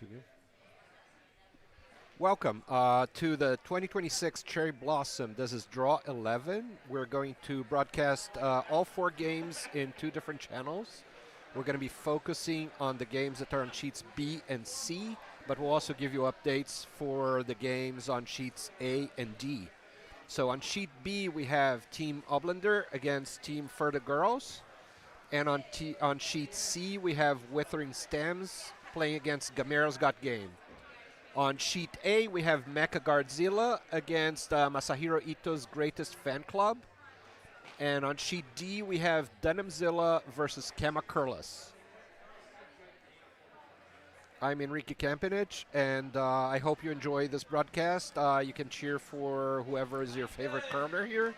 Continue. Welcome to the 2026 Cherry Blossom. This is Draw 11. We're going to broadcast all 4 games in 2 different channels. We're going to be focusing on the games that are on sheets B and C, but we'll also give you updates for the games on sheets A and D. So on sheet B, we have Team Oblender against Team Ferda Girls. And on sheet C, we have Withering Stems playing against Gamero's Got Game. On sheet A, we have Mecha-Guardzilla against Masahiro Ito's Greatest Fan Club. And on sheet D, we have Dunnamzilla versus Kamacurlas. I'm Enrique Campanich, and I hope you enjoy this broadcast. You can cheer for whoever is your favorite curler here.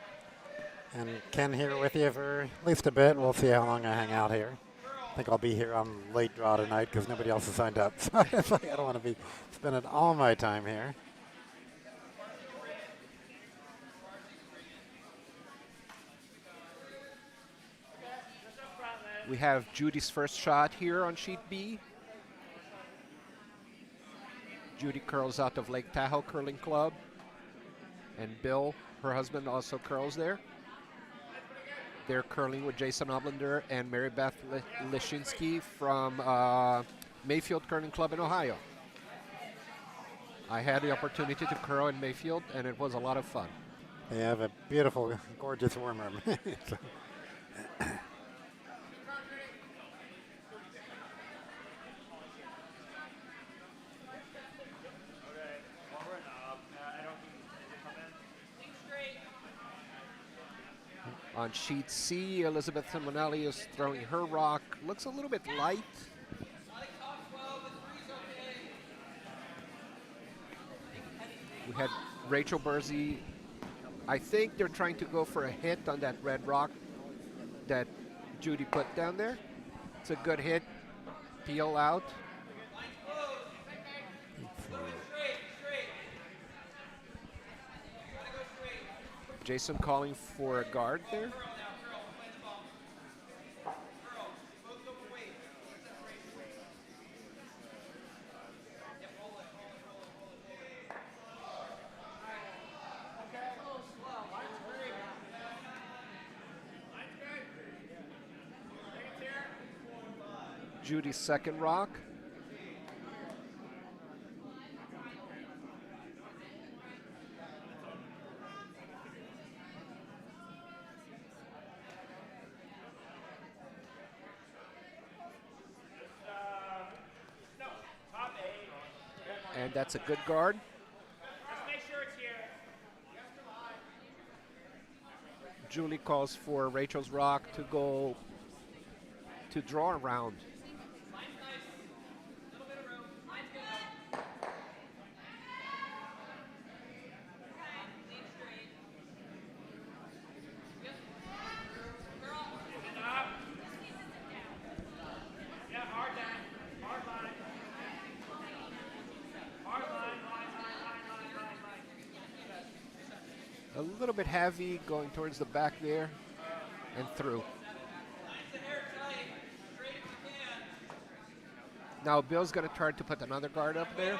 And Ken here with you for at least a bit. We'll see how long I hang out here. I think I'll be here on late draw tonight because nobody else has signed up. So it's like I don't want to be spending all my time here. We have Judy's first shot here on sheet B. Judy curls out of Lake Tahoe Curling Club. And Bill, her husband, also curls there. They're curling with Jason Oblender and Mary Beth Lishinsky from Mayfield Curling Club in Ohio. I had the opportunity to curl in Mayfield, and it was a lot of fun. They have a beautiful, gorgeous warm room. So On sheet C, Elizabeth Simonelli is throwing her rock. Looks a little bit light. We had Rachel Bursey. I think they're trying to go for a hit on that red rock that Judy put down there. It's a good hit. Peel out. Jason calling for a guard there. Judy's second rock. And that's a good guard. Julie calls for Rachel's rock to go to draw around. A little bit heavy going towards the back there and through. Now Bill's going to try to put another guard up there.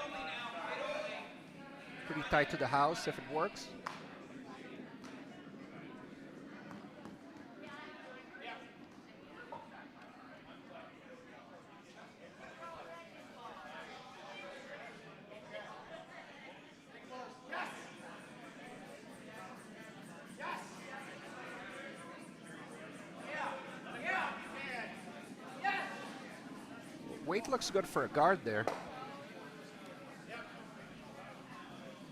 Pretty tight to the house if it works. Weight looks good for a guard there.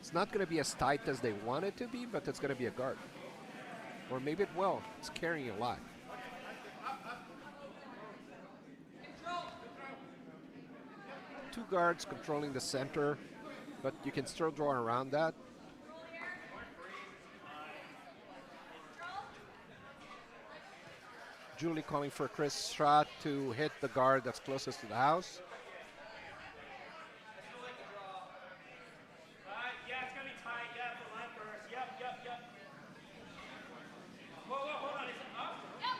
It's not going to be as tight as they want it to be, but it's going to be a guard. Or maybe it will. It's carrying a lot. Two guards controlling the center, but you can still draw around that. Julie calling for Chris' shot to hit the guard that's closest to the house. Yeah, it's going to be tight. Yeah, the line first. Yep. Whoa, hold on. Is it up? Yep.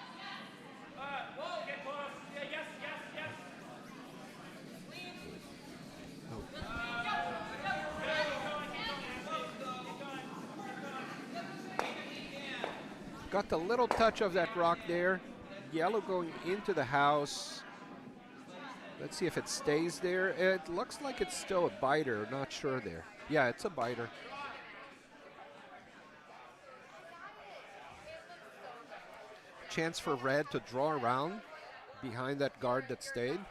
Whoa, get close. Yeah, yes. Got the little touch of that rock there. Yellow going into the house. Let's see if it stays there. It looks like it's still a biter. Not sure there. Yeah, it's a biter. Chance for red to draw around behind that guard that stayed.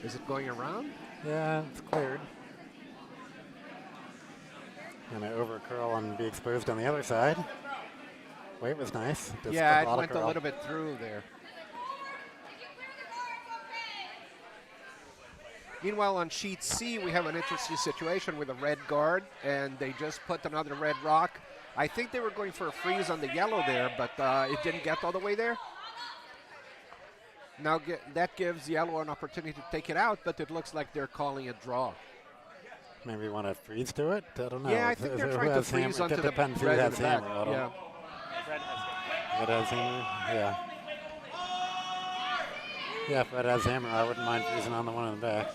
Is it going around? Yeah, it's cleared. Gonna overcurl and be exposed on the other side. Wait was nice. Just Yeah, a it lot of went a curl. little bit through there. Meanwhile, on sheet C, we have an interesting situation with a red guard, and they just put another red rock. I think they were going for a freeze on the yellow there, but it didn't get all the way there. Now that gives yellow an opportunity to take it out, but it looks like they're calling a draw. Maybe want to freeze to it? I don't know. Yeah, I think they're trying to freeze onto the depends who red in has the back. hammer. I don't Yeah. know. Red has hammer? Yeah. Yeah, if Red has hammer, I wouldn't mind freezing on the one in the back.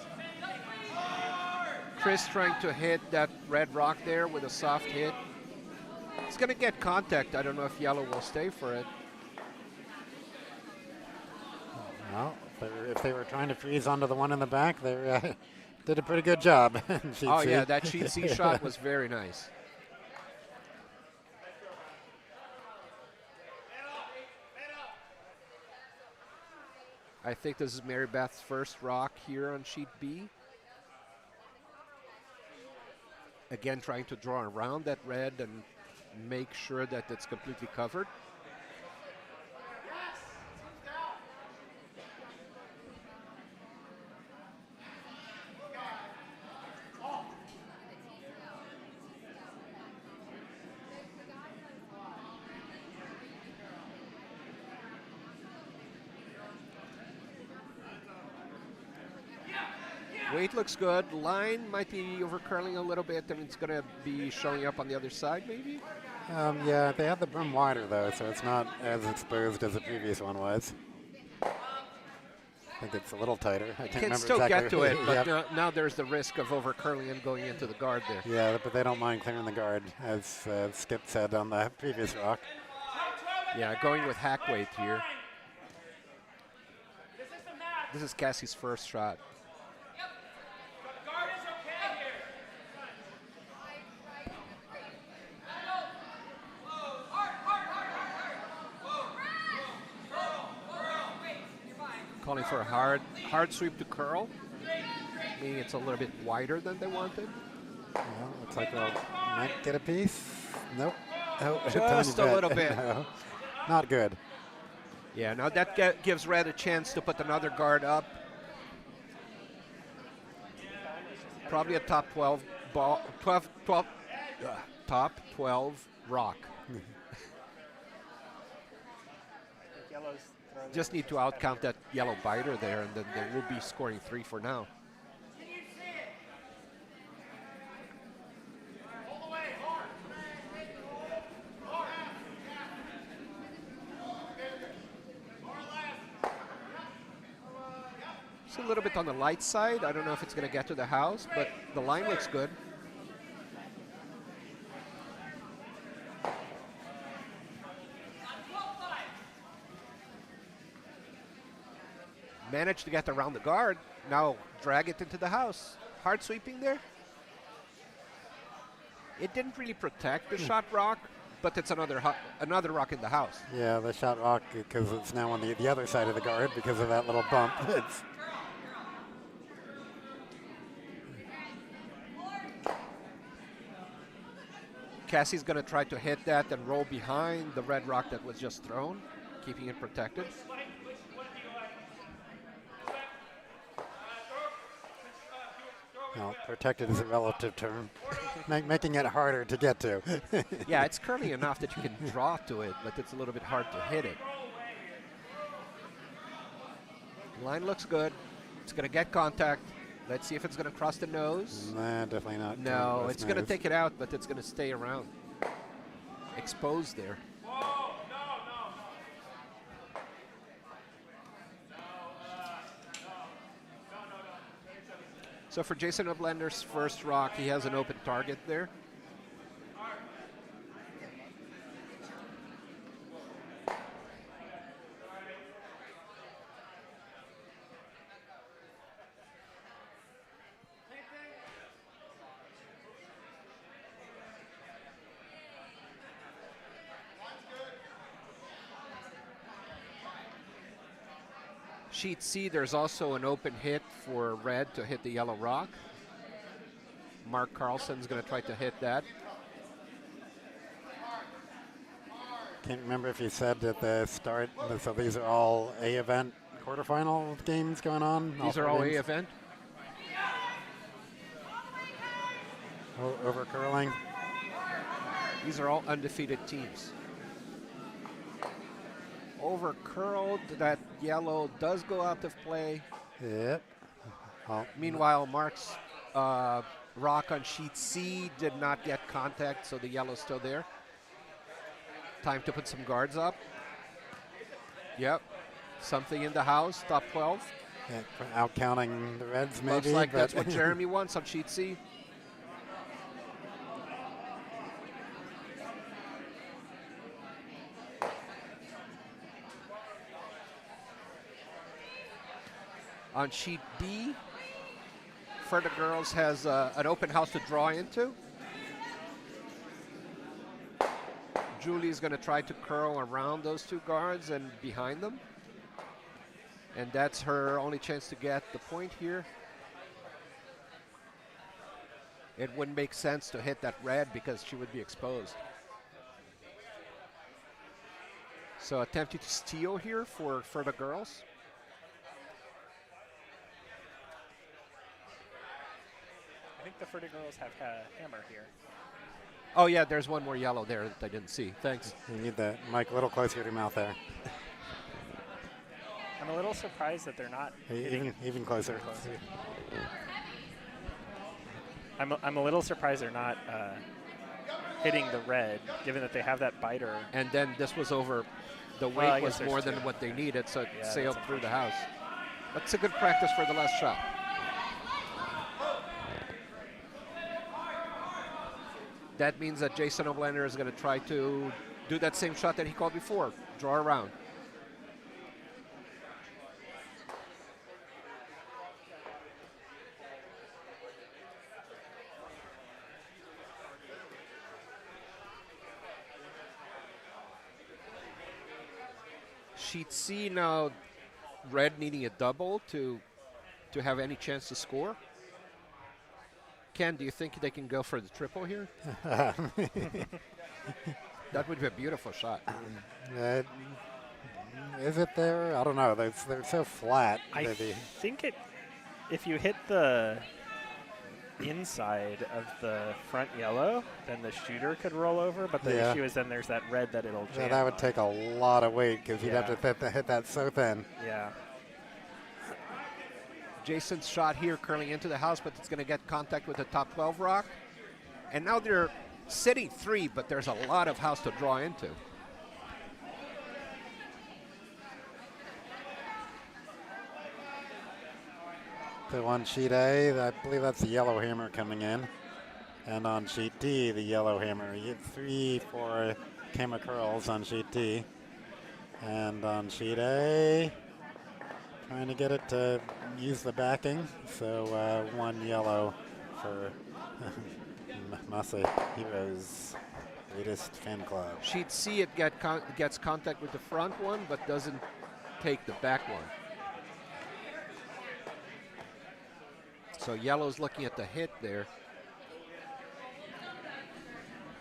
Chris trying to hit that red rock there with a soft hit. It's going to get contact. I don't know if yellow will stay for it. Well, if they were trying to freeze onto the one in the back, they did a pretty good job. Oh, yeah, that sheet C shot was very nice. I think this is Mary Beth's first rock here on sheet B. Again, trying to draw around that red and make sure that it's completely covered. Weight looks good. Line might be overcurling a little bit, and it's going to be showing up on the other side, maybe? Yeah, they have the brim wider, though, so it's not as exposed as the previous one was. I think it's a little tighter. I can't Can remember still exactly. get to it, but Yep. now there's the risk of overcurling and going into the guard there. Yeah, but they don't mind clearing the guard, as Skip said on the previous rock. Yeah, going with hack weight here. This is Cassie's first shot. Calling for a hard sweep to curl, meaning it's a little bit wider than they wanted. Well, looks like they'll might get a piece. Nope. Oh, Just a little bit. No. Not good. Yeah, now that gives Red a chance to put another guard up. Probably a top 12 ball, top 12 rock. Just need to outcount that yellow biter there, and then they will be scoring 3 for now. It's a little bit on the light side. I don't know if it's going to get to the house, but the line looks good. Managed to get around the guard. Now drag it into the house. Hard sweeping there. It didn't really protect the shot rock, but it's another rock in the house. Yeah, the shot rock, because it's now on the other side of the guard because of that little bump. It's Cassie's going to try to hit that and roll behind the red rock that was just thrown, keeping it protected. well, protected is a relative term, making it harder to get to. Yeah, it's curly enough that you can draw to it, but it's a little bit hard to hit it. Line looks good. It's going to get contact. Let's see if it's going to cross the nose. Nah, definitely not. No, it's going to take it out, but it's going to stay around. Exposed there. So for Jason Oblender's first rock, he has an open target there. Sheet C, there's also an open hit for red to hit the yellow rock. Mark Carlson's going to try to hit that. Can't remember if you said at the start, so these are all A event quarterfinal games going on? These are all A event? Over curling? These are all undefeated teams. Over curled, that yellow does go out of play. Yep. Oh. Meanwhile, Mark's rock on sheet C did not get contact, so the yellow's still there. Time to put some guards up. Yep. Something in the house, top 12. Yeah, out counting the reds, maybe. Looks like that's what Jeremy wants on sheet C. On sheet B, for the girls has an open house to draw into. Julie's going to try to curl around those two guards and behind them. And that's her only chance to get the point here. It wouldn't make sense to hit that red because she would be exposed. So attempting to steal here for the girls. I think the Furta girls have a hammer here. Oh, yeah, there's one more yellow there that I didn't see. Thanks. You need the mic a little closer to your mouth there. I'm a little surprised that they're not Even closer. I'm a little surprised they're not hitting the red, given that they have that biter. And then this was over. The Well, I weight guess was more there's than two. what they needed, so it Yeah, sailed that's through the house. That's a good practice for the last shot. That means that Jason Oblender is going to try to do that same shot that he called before, draw around. Sheet C now, red needing a double to have any chance to score. Ken, do you think they can go for the triple here? That would be a beautiful shot. Is it there? I don't know. They're so flat. I that they- think if you hit the inside of the front yellow, then the shooter could roll over. But the Yeah. issue is then there's that red that it'll jam. yeah, that would take a lot of weight because you'd have Yeah. to hit that so thin. Yeah. Jason's shot here curling into the house, but it's going to get contact with the top 12 rock. And now they're sitting 3, but there's a lot of house to draw into. So on sheet A, I believe that's the yellow hammer coming in. And on sheet D, the yellow hammer. You get 3 for Kamacurlas on sheet D. And on sheet A, trying to get it to use the backing. So 1 yellow for Masahiro's latest fan club. Sheet C, it gets contact with the front one, but doesn't take the back one. So yellow's looking at the hit there.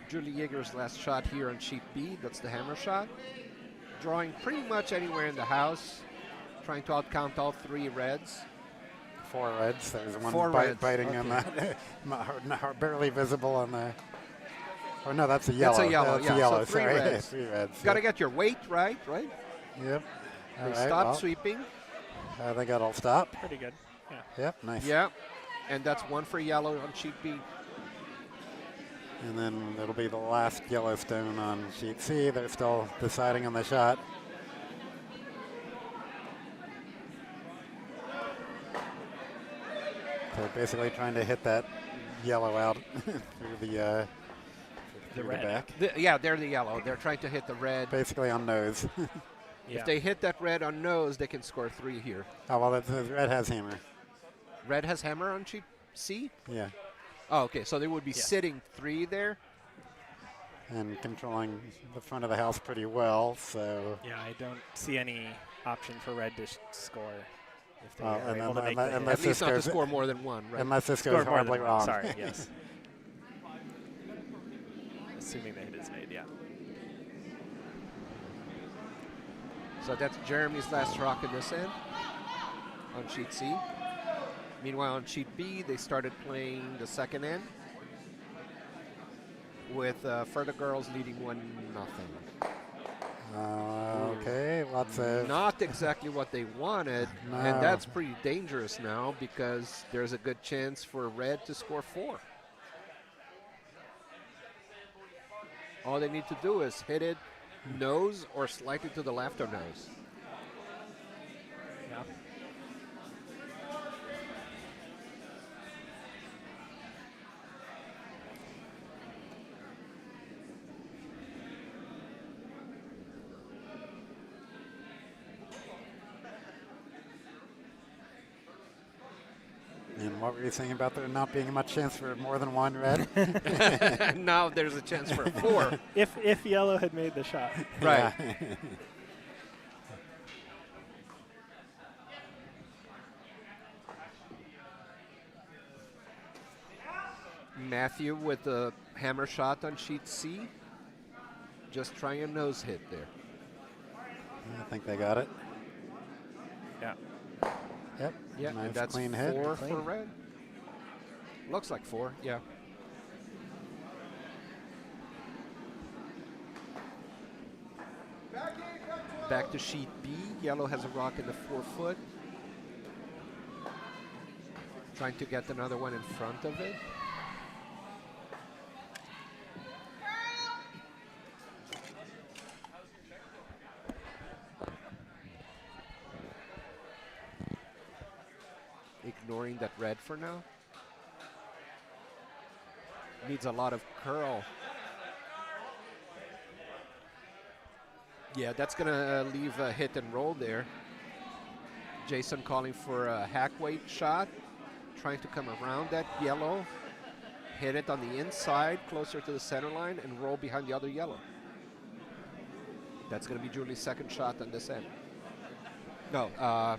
Julie Yeager's last shot here on sheet B, that's the hammer shot. Drawing pretty much anywhere in the house, trying to outcount all 3 reds. 4 reds. There's one 4 reds. biting on Okay. that. Barely visible on the. Oh no, that's a yellow. That's a yellow, That's yeah, a yellow. so 3 Sorry. reds. 3 reds. Got to get your weight right? Yep. They All right, stop well, sweeping. they got all stop. Pretty good. Yeah. Yep, nice. Yeah. And that's one for yellow on sheet B. And then it'll be the last Yellowstone on sheet C. They're still deciding on the shot. So basically trying to hit that yellow out through the red. back. Yeah, they're the yellow. They're trying to hit the red. Basically on nose. Yeah. If they hit that red on nose, they can score 3 here. Oh, well, the red has hammer. Red has hammer on sheet C? Yeah. Oh, okay. So they would be Yeah. sitting 3 there. And controlling the front of the house pretty well, so. Yeah, I don't see any option for red to score if they Well, are and able then to make unless- the hit. unless At least not to goes- score more than 1, right? Unless this Score goes more than horribly one. wrong. Sorry, yes. Assuming the hit is made, yeah. So that's Jeremy's last rock in this end on sheet C. Meanwhile, on sheet B, they started playing the second end with Further Girls leading 1-0. Okay, lots of. Not exactly what they wanted, No. and that's pretty dangerous now because there's a good chance for red to score 4. All they need to do is hit it nose or slightly to the left or nose. Yeah. And what were you saying about there not being much chance for more than one red? Now there's a chance for 4. If yellow had made the shot. Right. Yeah. Matthew with the hammer shot on sheet C. Just trying a nose hit there. I think they got it. Yeah. Yep. Yeah, Nice and that's clean hit. 4 Clean. for red. Looks like 4, yeah. Back to sheet B. Yellow has a rock in the 4-foot. Trying to get another one in front of it. Ignoring that red for now. Needs a lot of curl. Yeah, that's gonna leave a hit and roll there. Jason calling for a hack weight shot, trying to come around that yellow, hit it on the inside, closer to the center line, and roll behind the other yellow. That's gonna be Julie's second shot on this end. No,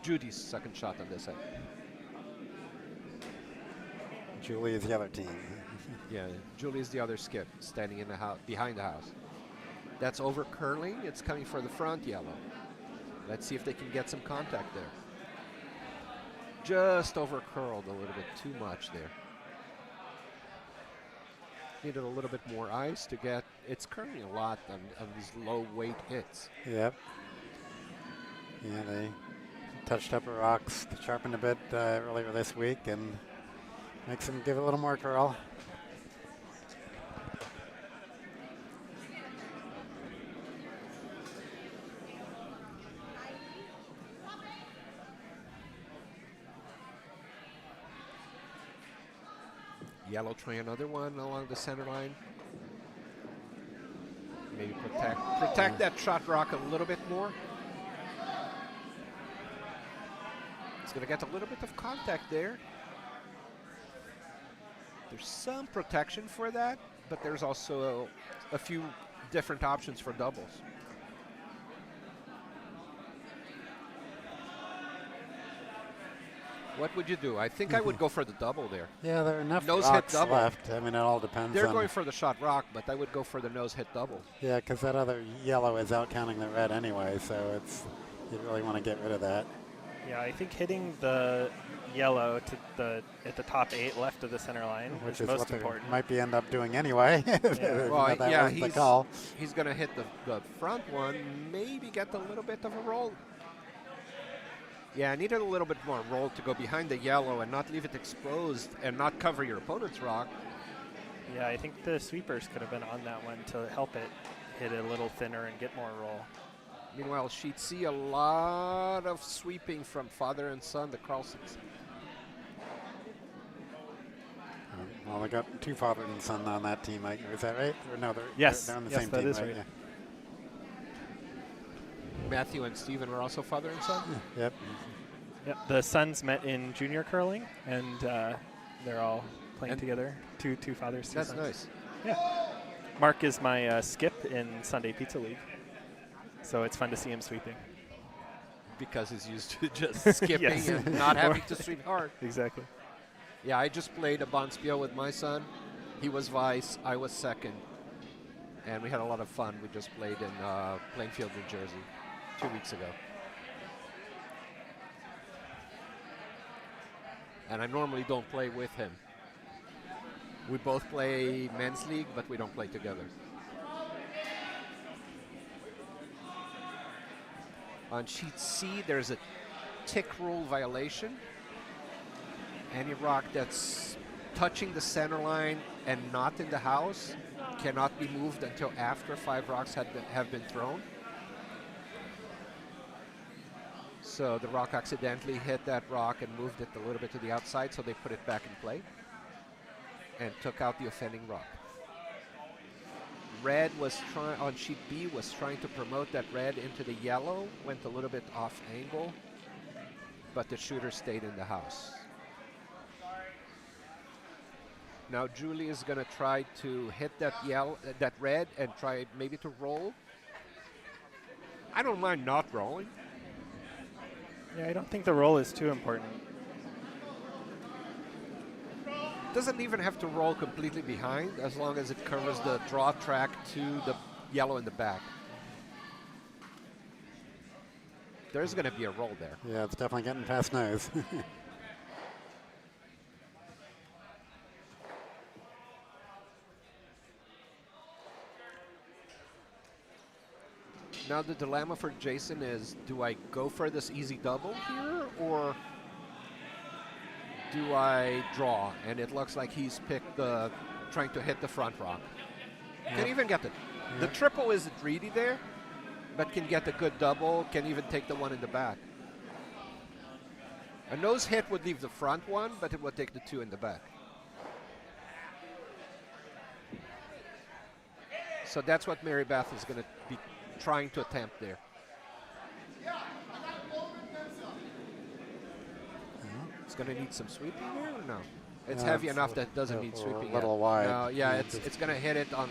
Judy's second shot on this end. Julie is the other team. Yeah, Julie is the other skip, standing in the house, behind the house. That's over curling. It's coming for the front yellow. Let's see if they can get some contact there. Just over curled a little bit too much there. Needed a little bit more ice to get. It's curling a lot on these low weight hits. Yep. Yeah, they touched up her rocks, sharpened a bit earlier this week, and makes them give it a little more curl. Yellow try another one along the center line. Maybe protect that shot rock a little bit more. It's going to get a little bit of contact there. There's some protection for that, but there's also a few different options for doubles. What would you do? I think I would go for the double there. Yeah, there are enough Nose hit rocks double. left. I mean, it all depends They're on. going for the shot rock, but I would go for the nose hit double. Yeah, because that other yellow is out counting the red anyway, so it's you really want to get rid of that. Yeah, I think hitting the yellow to at the top 8 left of the center line Which is is most what they important. might be end up doing anyway. Yeah. Well, that yeah, wasn't the call. he's going to hit the front one, maybe get a little bit of a roll. Yeah, I needed a little bit more roll to go behind the yellow and not leave it exposed and not cover your opponent's rock. Yeah, I think the sweepers could have been on that one to help it hit a little thinner and get more roll. Meanwhile, she'd see a lot of sweeping from father and son, the Carlsons. Well, they got 2 father and son on that team. Is that right? Or no, Yes. they're on the Yes, same that team, is right. Yeah. Matthew and Stephen were also father and son? Yep. Yep. The sons met in junior curling, and they're all playing together. Two fathers, two That's sons. nice. Yeah. Mark is my skip in Sunday Pizza League, so it's fun to see him sweeping. Because he's used to just skipping Yes. and not having to sweep hard. Exactly. Yeah, I just played a Bonspiel with my son. He was vice, I was second. And we had a lot of fun. We just played in Plainfield, New Jersey 2 weeks ago. And I normally don't play with him. We both play men's league, but we don't play together. On sheet C, there's a tick rule violation. Any rock that's touching the center line and not in the house cannot be moved until after 5 rocks have been thrown. So the rock accidentally hit that rock and moved it a little bit to the outside, so they put it back in play and took out the offending rock. Red was trying, on sheet B, was trying to promote that red into the yellow, went a little bit off angle, but the shooter stayed in the house. Now Julie is going to try to hit that that red and try maybe to roll. I don't mind not rolling. Yeah, I don't think the roll is too important. Doesn't even have to roll completely behind as long as it covers the draw track to the yellow in the back. There's going to be a roll there. Yeah, it's definitely getting past nose. Now the dilemma for Jason is, do I go for this easy double here, or do I draw? And it looks like he's picked the, trying to hit the front rock. Can even get it. The triple isn't greedy there, but can get a good double, can even take the one in the back. A nose hit would leave the front one, but it would take the 2 in the back. So that's what Mary Beth is going to be trying to attempt there. It's going to need some sweeping there or no? It's heavy enough that it doesn't need sweeping a little yet. wide. No, yeah, it's going to hit it on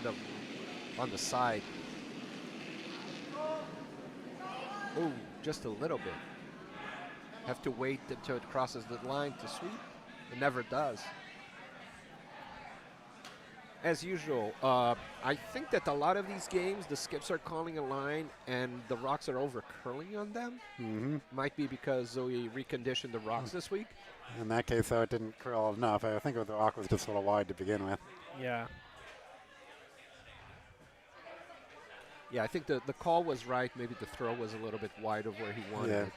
the side. Ooh, just a little bit. Have to wait until it crosses the line to sweep. It never does. As usual, I think that a lot of these games, the skips are calling a line and the rocks are over curling on them. Mm-hmm. Might be because Zoe reconditioned the rocks this week. In that case, though, it didn't curl enough. I think the rock was just a little wide to begin with. Yeah. Yeah, I think the call was right. Maybe the throw was a little bit wide of where he wanted it.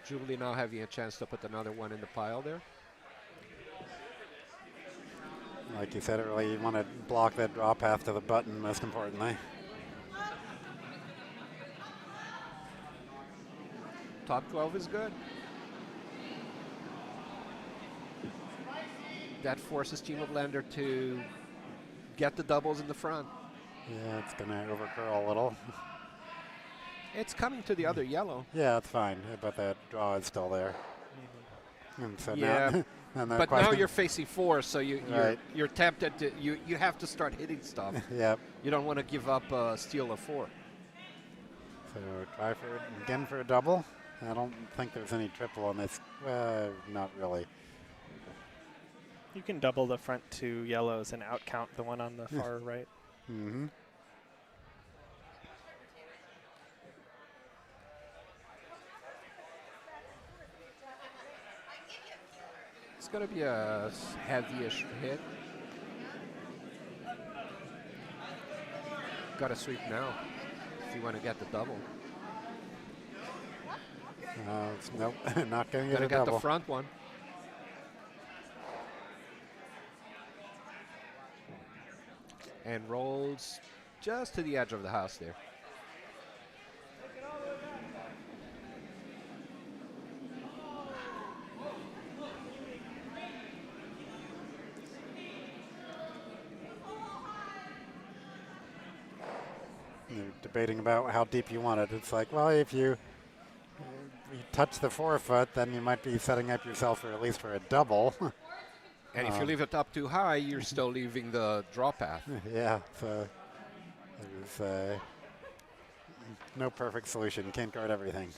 Julie now having a chance to put another one in the pile there. Like you said earlier, you want to block that draw path to the button, most importantly. Top 12 is good. That forces Team of Lander to get the doubles in the front. Yeah, it's going to overcurl a little. It's coming to the other yellow. Yeah, it's fine, but that draw is still there. And so Yeah. now, But now you're facing 4, so Right. you're tempted to, you have to start hitting stuff. Yep. You don't want to give up a steal of 4. So try again for a double. I don't think there's any triple on this. Not really. You can double the front 2 yellows and outcount the one on the far right. Mm-hmm. It's going to be a heavy-ish hit. Got to sweep now if you want to get the double. Nope, not going to Gonna get a get double. the front one. And rolls just to the edge of the house there. They're debating about how deep you want it. It's like, well, if you touch the 4 foot, then you might be setting up yourself for at least for a double. And if you leave it up too high, you're still leaving the draw path. Yeah, so there's no perfect solution. You can't guard everything.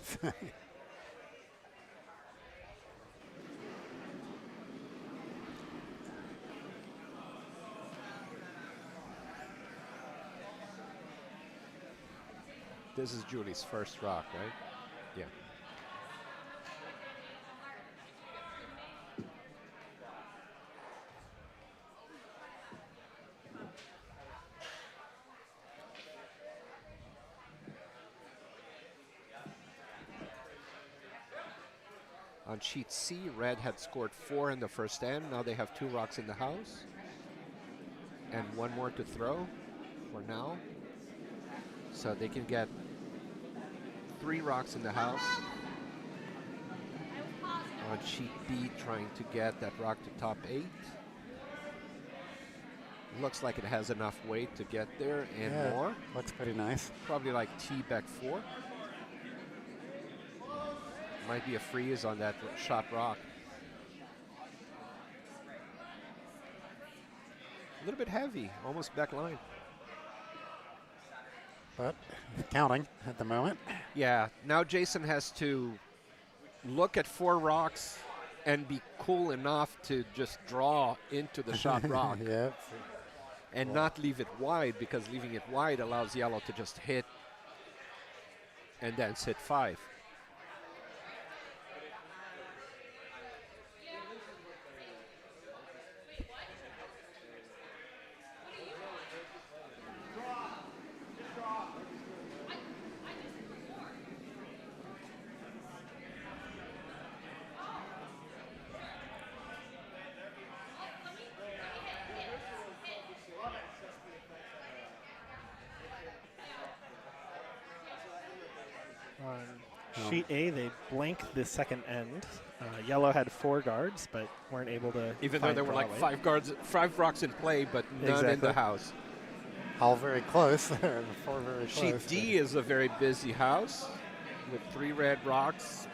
This is Julie's first rock, right? Yeah. On sheet C, red had scored 4 in the first end. Now they have 2 rocks in the house. And 1 more to throw for now. So they can get 3 rocks in the house. On sheet B, trying to get that rock to top 8. Looks like it has enough weight to get there and Yeah, more. looks pretty nice. Probably like T back 4. Might be a freeze on that shot rock. A little bit heavy, almost back line. But counting at the moment. Yeah, now Jason has to look at 4 rocks and be cool enough to just draw into the shot rock Yeah. and not leave it wide, because leaving it wide allows yellow to just hit and then sit 5. On sheet A, they blanked the second end. Yellow had 4 guards, but weren't able to. Even though find there were like draw weight. 5 rocks in play, but none in Exactly. the house. All very close. 4 very close. Sheet D is a very busy house with 3 red rocks,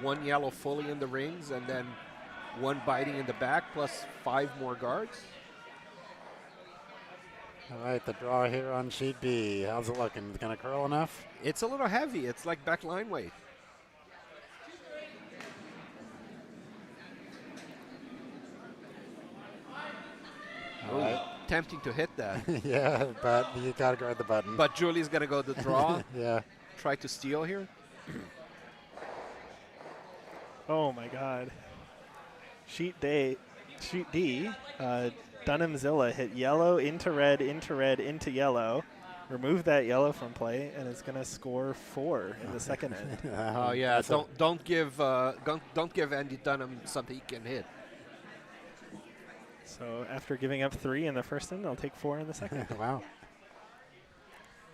1 yellow fully in the rings, and then 1 biting in the back, plus 5 more guards. All right, the draw here on sheet B. How's it looking? It's going to curl enough? It's a little heavy. It's like back line weight. All right. Tempting to hit that. Yeah, but you got to guard the button. But Julie's going to go the draw, yeah. try to steal here. Oh my God. Sheet D, Dunnamzilla hit yellow into red, into yellow. Remove that yellow from play, and it's going to score 4 in the second end. Oh yeah, don't give Andy Dunnam something he can hit. So after giving up 3 in the first end, I'll take 4 in the second. Wow.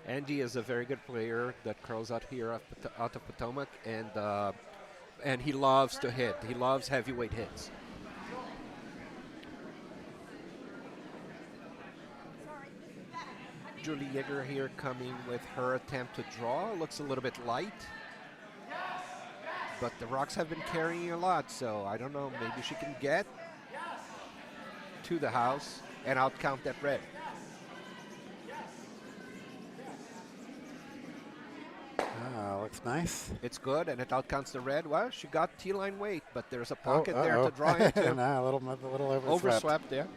Andy is a very good player that curls out here out of Potomac, and he loves to hit. He loves heavyweight hits. Julie Yeager here coming with her attempt to draw. Looks a little bit light. But the rocks have been carrying a lot, so I don't know. Maybe she can get to the house and outcount that red. Looks nice. It's good, and it outcounts the red. Well, she got T-line weight, but there's a pocket there uh-oh. to draw into. Nah, a little Overswept there.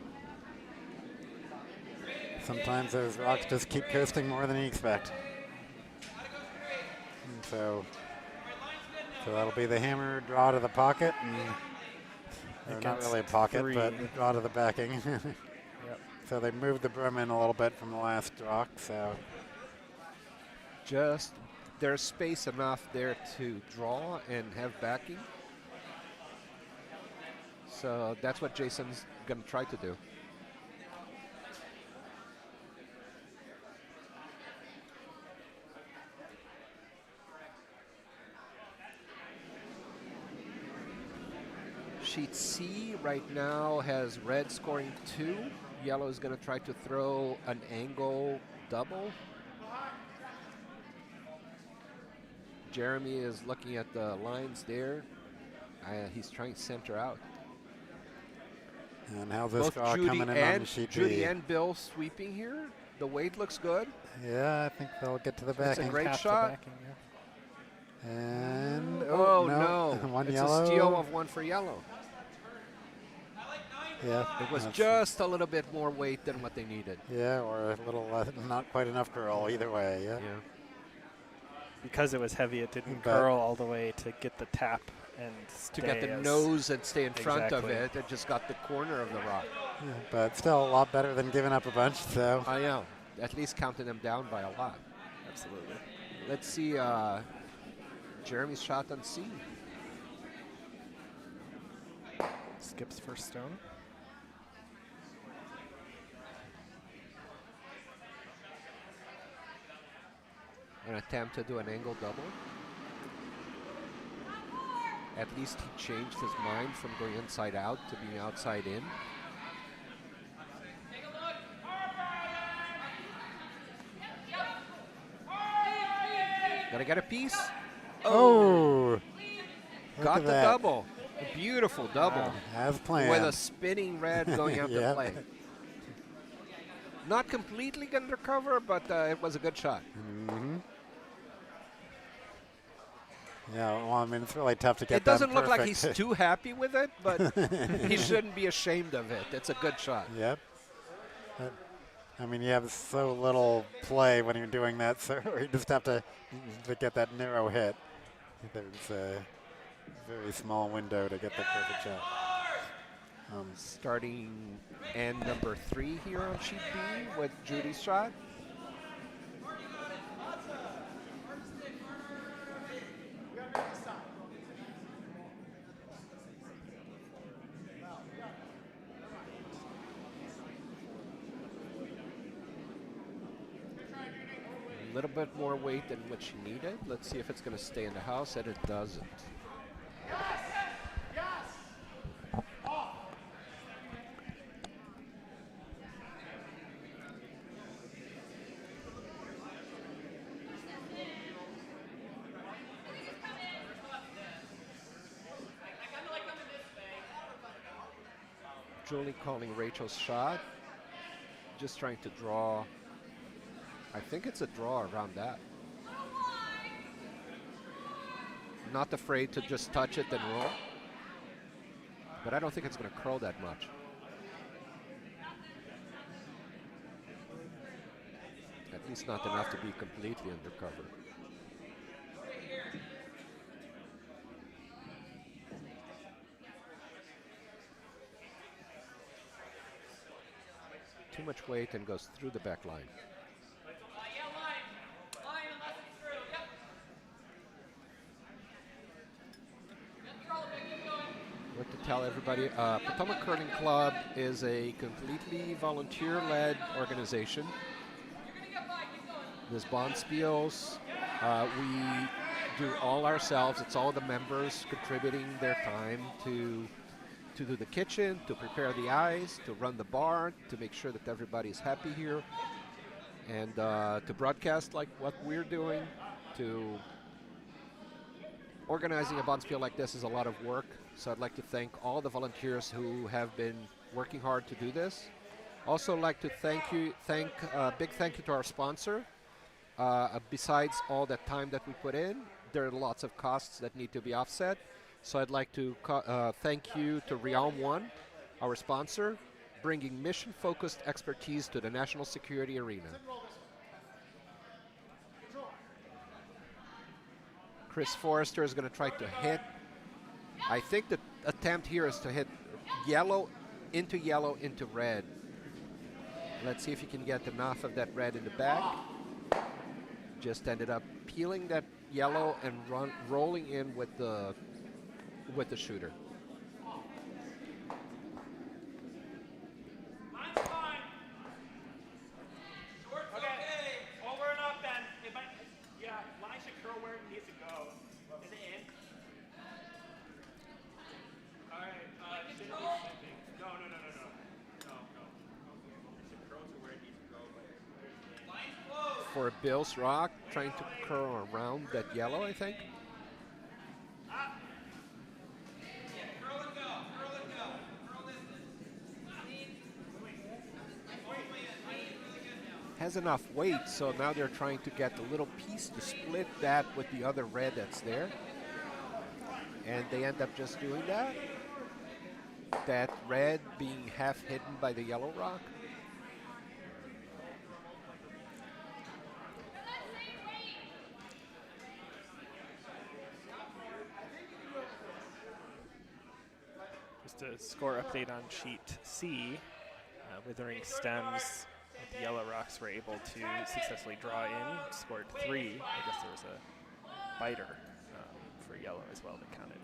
Sometimes those rocks just keep coasting more than you expect. And so that'll be the hammer draw to the pocket. Or not Against really a pocket, 3. but draw to the backing. Yep. So they moved the broom in a little bit from the last rock. So Just there's space enough there to draw and have backing. So that's what Jason's going to try to do. Sheet C right now has red scoring 2. Yellow is going to try to throw an angle double. Jeremy is looking at the lines there. He's trying to center out. And how's this Both draw Judy coming in on sheet B? Judy and Bill sweeping here. The weight looks good. Yeah, I think they'll get to the It's backing. a great Tap the shot. backing, yeah. And Oh, no. One it's yellow. a steal of 1 for yellow. Yeah, It was that's- just a little bit more weight than what they needed. Yeah, or a little not quite enough curl either way. Yeah. Because it was heavy, it didn't But- curl all the way to get the tap and To get the stay as- nose and stay in front of Exactly. it, it just got the corner of the rock. Yeah, but still a lot better than giving up a bunch. So I know. At least counting them down by a lot. Absolutely. Let's see Jeremy's shot on C. Skips for stone. An attempt to do an angle double. At least he changed his mind from going inside out to being outside in. Gotta get a piece. oh, look Got at the that. double. A beautiful double. As planned. With a spinning red going out to Yep. play. Not completely undercover, but it was a good shot. Mm-hmm. Yeah, well, I mean, it's really tough to get It doesn't them look like perfect. he's too happy with it, but he shouldn't be ashamed of it. It's a good shot. Yep. I mean, you have so little play when you're doing that, so you just have to get that narrow hit. There's a very small window to get the perfect shot. Starting end number 3 here on sheet B with Judy's shot. A little bit more weight than what she needed. Let's see if it's going to stay in the house, and it doesn't. Julie calling Rachel's shot. Just trying to draw. I think it's a draw around that. Not afraid to just touch it and roll. But I don't think it's going to curl that much. At least not enough to be completely undercover. Too much weight and goes through the back line. What to tell everybody, Potomac Curling Club is a completely volunteer-led organization. There's bonspiels. We do all ourselves. It's all the members contributing their time to do the kitchen, to prepare the ice, to run the bar, to make sure that everybody's happy here, and to broadcast like what we're doing. To organizing a bonspiel like this is a lot of work, so I'd like to thank all the volunteers who have been working hard to do this. Also like to thank big thank you to our sponsor. Besides all that time that we put in, there are lots of costs that need to be offset. So I'd like to thank you to Realm One, our sponsor, bringing mission-focused expertise to the national security arena. Chris Forrester is going to try to hit. I think the attempt here is to hit yellow into red. Let's see if he can get enough of that red in the back. just ended up peeling that yellow and rolling in with the shooter. Mine's fine. Okay. Over and up then. It might, yeah, line should curl where it needs to go. Is it in? All right. Should it be shipping? No. It should curl to where it needs to go, but line's closed. For Bill's rock, trying to curl around that yellow, I think. Has enough weight, so now they're trying to get the little piece to split that with the other red that's there. And they end up just doing that. That red being half hidden by the yellow rock. Just a score update on sheet C. Withering Stems, the yellow rocks were able to successfully draw in, scored 3. I guess there was a biter for yellow as well that counted.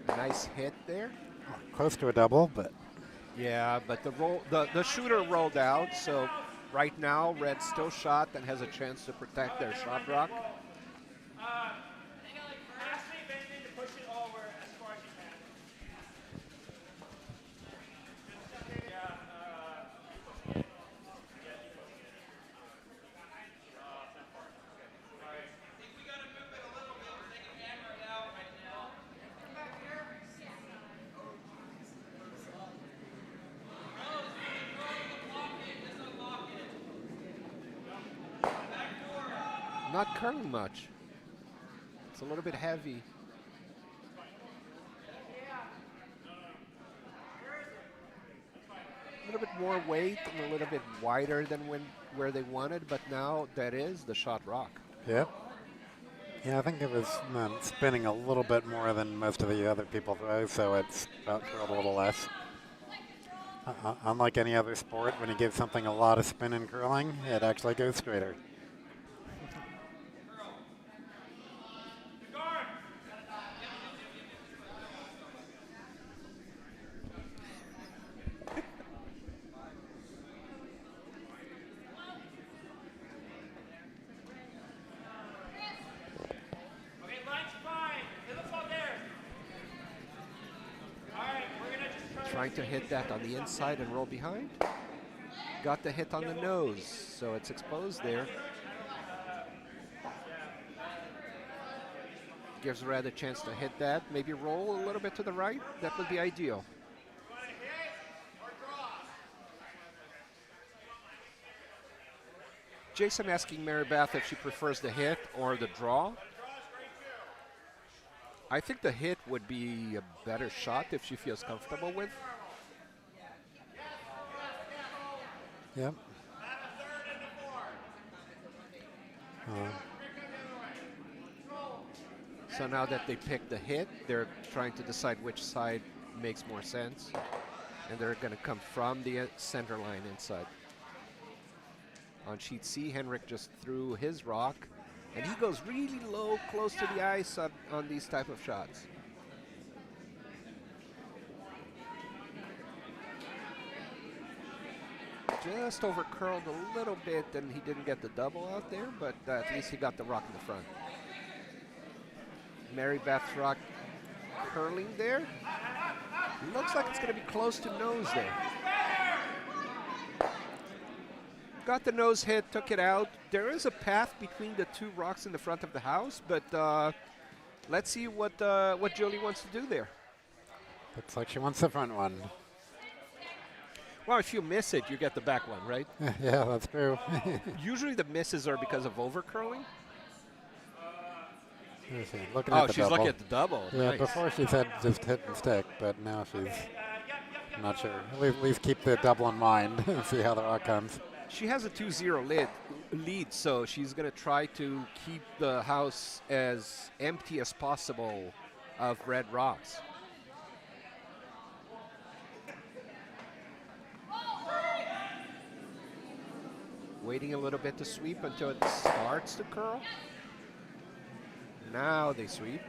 Nice hit there. Close to a double, but Yeah, but the shooter rolled out, so right now red still shot and has a chance to protect their shot rock. Ask me, Benjamin, to push it over as far as you can. Not curling much. It's a little bit heavy. A little bit more weight and a little bit wider than where they wanted, but now that is the shot rock. yep. Yeah, I think it was spinning a little bit more than most of the other people throw, so it's about curled a little less. Unlike any other sport, when you give something a lot of spin and curling, it actually goes straighter. Okay, line's fine. It looks all there. All right, we're gonna just try Trying to hit that on the inside and roll behind. Got the hit on the nose, so it's exposed there. Gives red a chance to hit that. Maybe roll a little bit to the right. That would be ideal. Jason asking Mary Beth if she prefers the hit or the draw. I think the hit would be a better shot if she feels comfortable with. Yep. So now that they picked the hit, they're trying to decide which side makes more sense. And they're going to come from the center line inside. On sheet C, Henrik just threw his rock. And he goes really low, close to the ice on these type of shots. Just over curled a little bit, and he didn't get the double out there, but at least he got the rock in the front. Mary Beth's rock curling there. Looks like it's going to be close to nose there. Got the nose hit, took it out. There is a path between the two rocks in the front of the house, but let's see what Julie wants to do there. Looks like she wants the front one. Well, if you miss it, you get the back one, right? Yeah, that's true. Usually the misses are because of over curling. Looking Oh, at the she's double. looking at the double. Yeah, Nice. before she said just hit and stick, but now she's not sure. At least keep the double in mind and see how the rock comes. She has a 2-0 lead, so she's going to try to keep the house as empty as possible of red rocks. Waiting a little bit to sweep until it starts to curl. Now they sweep.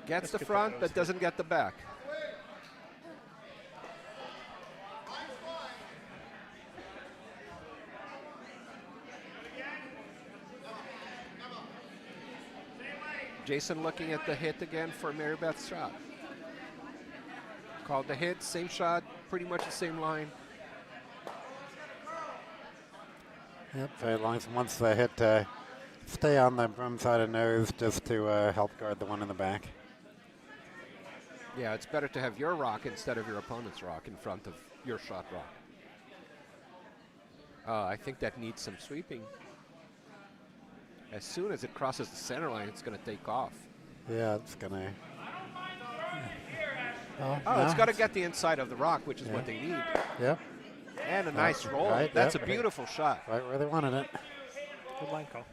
Gets the front, but doesn't get the back. Jason looking at the hit again for Mary Beth's shot. Called the hit, same shot, pretty much the same line. Yep, as long as once the hit stay on the broom side of nose just to help guard the one in the back. Yeah, it's better to have your rock instead of your opponent's rock in front of your shot rock. I think that needs some sweeping. As soon as it crosses the center line, it's going to take off. Yeah, it's going to... It's got to get the inside of the rock, which is what they need. Yep. And a nice roll. Right, That's yep. a beautiful shot. Right where they wanted it. Good line call.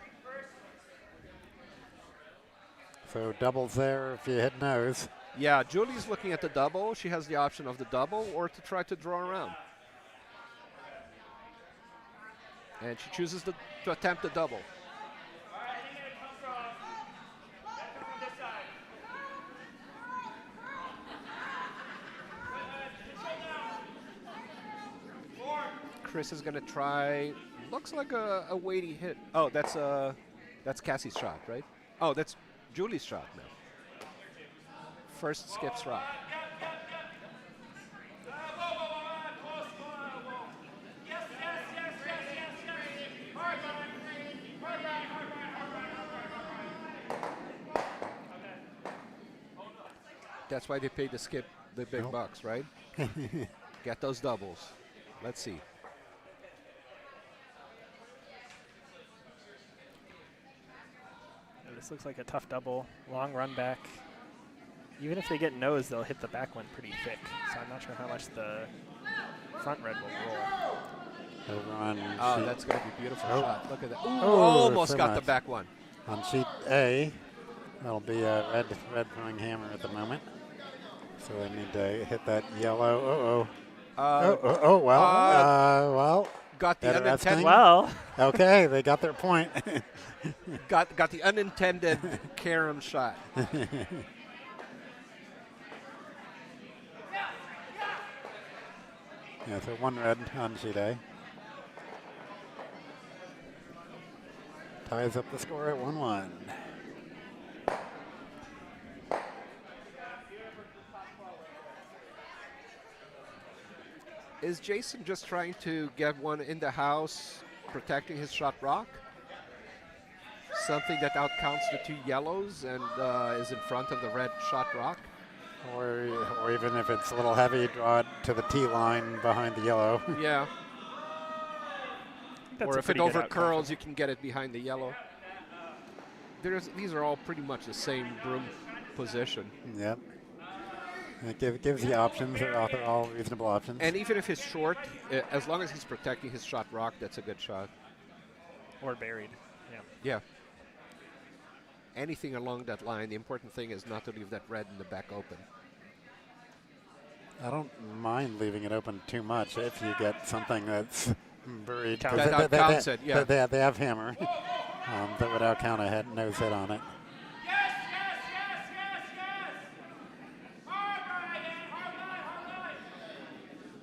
So doubles there if you hit nose. Yeah, Julie's looking at the double. She has the option of the double or to try to draw around. And she chooses to attempt the double. Chris is going to try, looks like a weighty hit. Oh, that's Cassie's shot, right? Oh, that's Julie's shot now. First skips rock. That's why they paid the skip the big bucks, right? Get those doubles. Let's see. This looks like a tough double. Long run back. Even if they get nose, they'll hit the back one pretty thick. So I'm not sure how much the front red will roll. Over on Oh, that's going to be a beautiful shot. Look at that. Ooh, Oh, almost so got the much. back one. On sheet A, that'll be a red throwing hammer at the moment. So they need to hit that yellow. Well. Got the Better unintended. asking. Well, Okay, they got their point. got the unintended carom shot. Yeah, so one red on sheet A. Ties up the score at 1-1. Is Jason just trying to get one in the house, protecting his shot rock? Something that outcounts the two yellows and is in front of the red shot rock? Or even if it's a little heavy, draw it to the T line behind the yellow. Yeah. that's Or a if it pretty good outcome. overcurls, you can get it behind the yellow. These are all pretty much the same broom position. Yep. It gives you options. They're all reasonable options. And even if he's short, as long as he's protecting his shot rock, that's a good shot. Or buried. Yeah. Yeah. Anything along that line, the important thing is not to leave that red in the back open. I don't mind leaving it open too much if you get something that's buried. 'Cause That outcounts it, yeah. They have hammer. That would outcount a nose hit on it.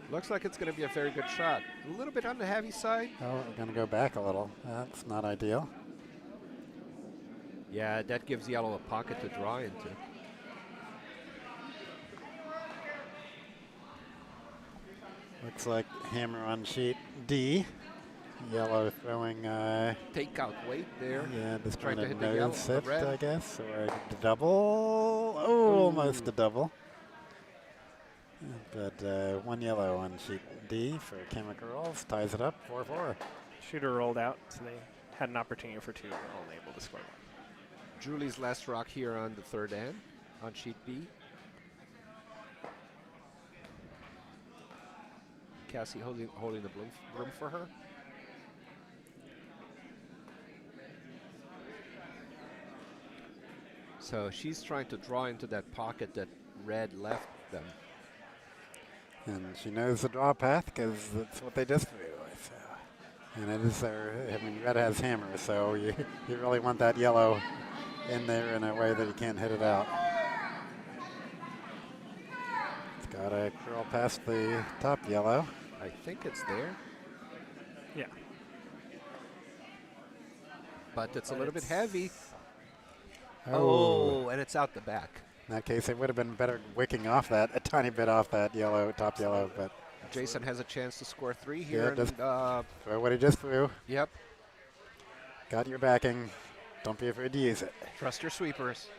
Looks like it's going to be a very good shot. A little bit on the heavy side. Oh, we're going to go back a little. That's not ideal. Yeah, that gives yellow a pocket to draw into. Looks like hammer on sheet D. Yellow throwing, Take out weight there. yeah, just Trying trying to to hit the yellow, nose the hit, red. I guess, or a double. Oh, almost a double. But one yellow on sheet D for Kamacurlas, ties it up, 4-4. Shooter rolled out, so they had an opportunity for two, but only able to score one. Julie's last rock here on the third end on sheet B. Cassie holding the broom for her. So she's trying to draw into that pocket that red left them. And she knows the draw path because that's what they just threw. So. And it is their, I mean, red has hammer, so you really want that yellow in there in a way that you can't hit it out. It's got to curl past the top yellow. I think it's there, Yeah. but it's a But little bit it's- heavy. Oh. Oh, and it's out the back. In that case, it would have been better wicking off that, a tiny bit off that yellow, top yellow, but Jason has a chance to score 3 here. just and, throw what he just threw. yep, Got your backing. Don't be afraid to use it. trust your sweepers.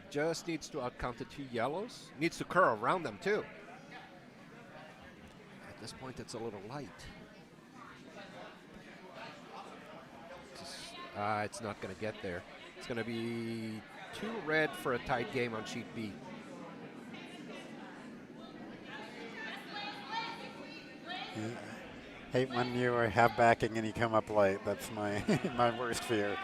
Just needs to outcount the 2 yellows. Needs to curl around them too. At this point, it's a little light. It's not going to get there. It's going to be 2 red for a tight game on sheet B. Hate when you have backing and you come up late. That's my my worst fear.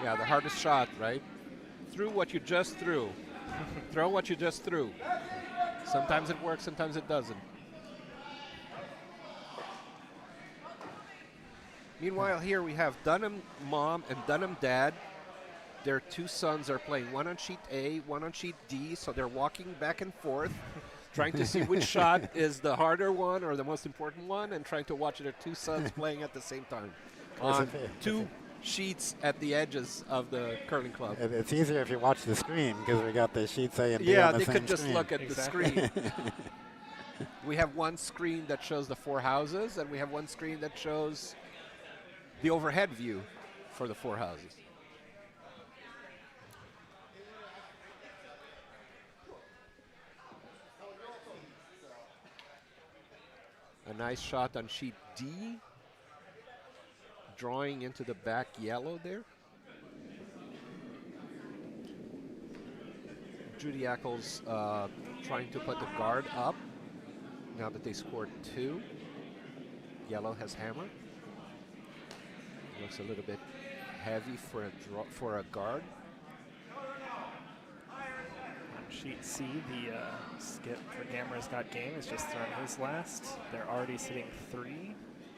Yeah, the hardest shot, right? Through what you just threw. Throw what you just threw. Sometimes it works, sometimes it doesn't. Meanwhile, here we have Dunnam mom and Dunnam dad. Their 2 sons are playing, one on sheet A, one on sheet D, so they're walking back and forth, trying to see which shot is the harder one or the most important one, and trying to watch their 2 sons playing at the same time on 2 sheets at the edges of the curling club. It's easier if you watch the screen because we got the sheets A and B Yeah, on the they same could just screen. look at Exactly. the screen. We have one screen that shows the 4 houses, and we have one screen that shows the overhead view for the 4 houses. A nice shot on sheet D, drawing into the back yellow there. Judy Eccles trying to put the guard up now that they scored 2. Yellow has hammer. Looks a little bit heavy for a guard. On sheet C, the skip for Gamera's Got Game has just thrown his last. They're already sitting 3.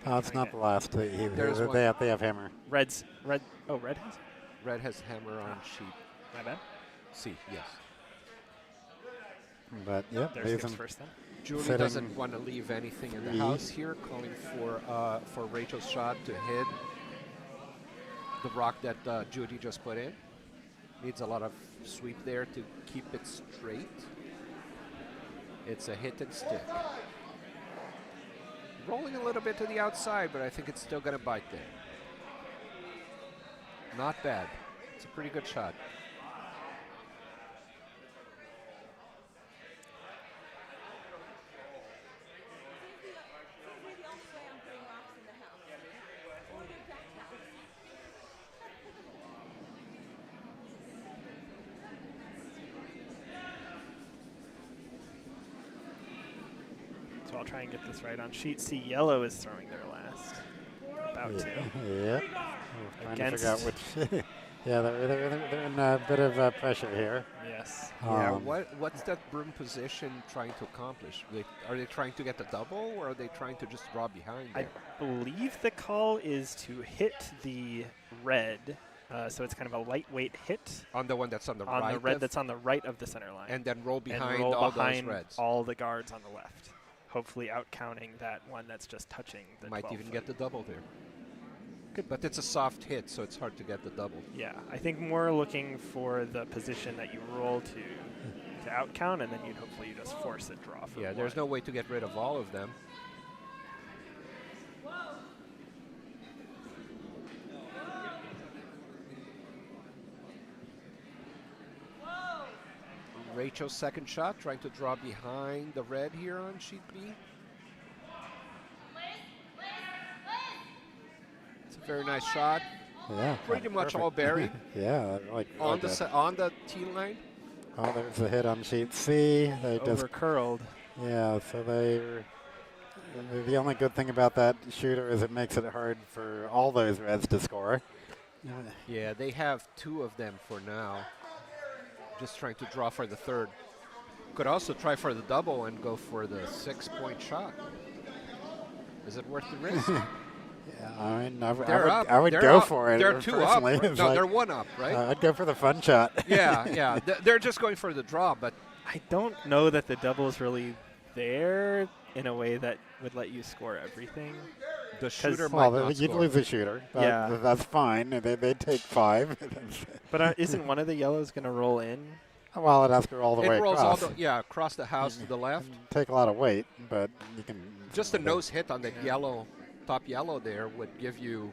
Oh, it's not the last. They one. have hammer. Red has? Red has hammer on sheet My bad. C, yes. But yeah, There's skips first then. Julie Setting doesn't want to leave anything in the 3. house here, calling for Rachel's shot to hit the rock that Judy just put in. Needs a lot of sweep there to keep it straight. It's a hit and stick. Rolling a little bit to the outside, but I think it's still going to bite there. Not bad. It's a pretty good shot. So I'll try and get this right. On sheet C, yellow is throwing their last. About to. Yeah. Trying to figure out Against- which. Yeah, they're in a bit of pressure here. Yes. Yeah, Um, what's that broom position trying to accomplish? Are they trying to get the double, or are they trying to just draw behind I there? believe the call is to hit the red. So it's kind of a lightweight hit On the one that's on the on right, the red of- that's on the right of the center line. and then roll and behind roll all behind those reds. all the guards on the left. Hopefully out counting that one that's just touching the Might 12 even foot. get the double there. Good, but it's a soft hit, so it's hard to get the double. Yeah, I think more looking for the position that you roll to out count, and then you'd hopefully just force a draw for Yeah, there's one. no way to get rid of all of them. Rachel's second shot, trying to draw behind the red here on sheet B. It's a very nice shot. Yeah. Pretty much perfect. all buried Yeah, like on the tee line. Oh, there's a hit on sheet C. They just Over curled. yeah. So the only good thing about that shooter is it makes it hard for all those reds to score. Yeah, they have 2 of them for now. Just trying to draw for the third. Could also try for the double and go for the 6-point shot. Is it worth the risk? Yeah, I mean, I would They're go up. for it. They're 2 up. personally. Right? It's No, like, they're 1 up, right? I'd go for the fun shot. Yeah. They're just going for the draw, but I don't know that the double is really there in a way that would let you score everything. the shooter might Well, not you'd score. lose the shooter. Yeah. That's fine. They take 5. But isn't one of the yellows going to roll in? Well, it has to roll all the way It rolls across. across the house to the left. Take a lot of weight, but you can Just a nose hit on the yellow, top yellow there would give you.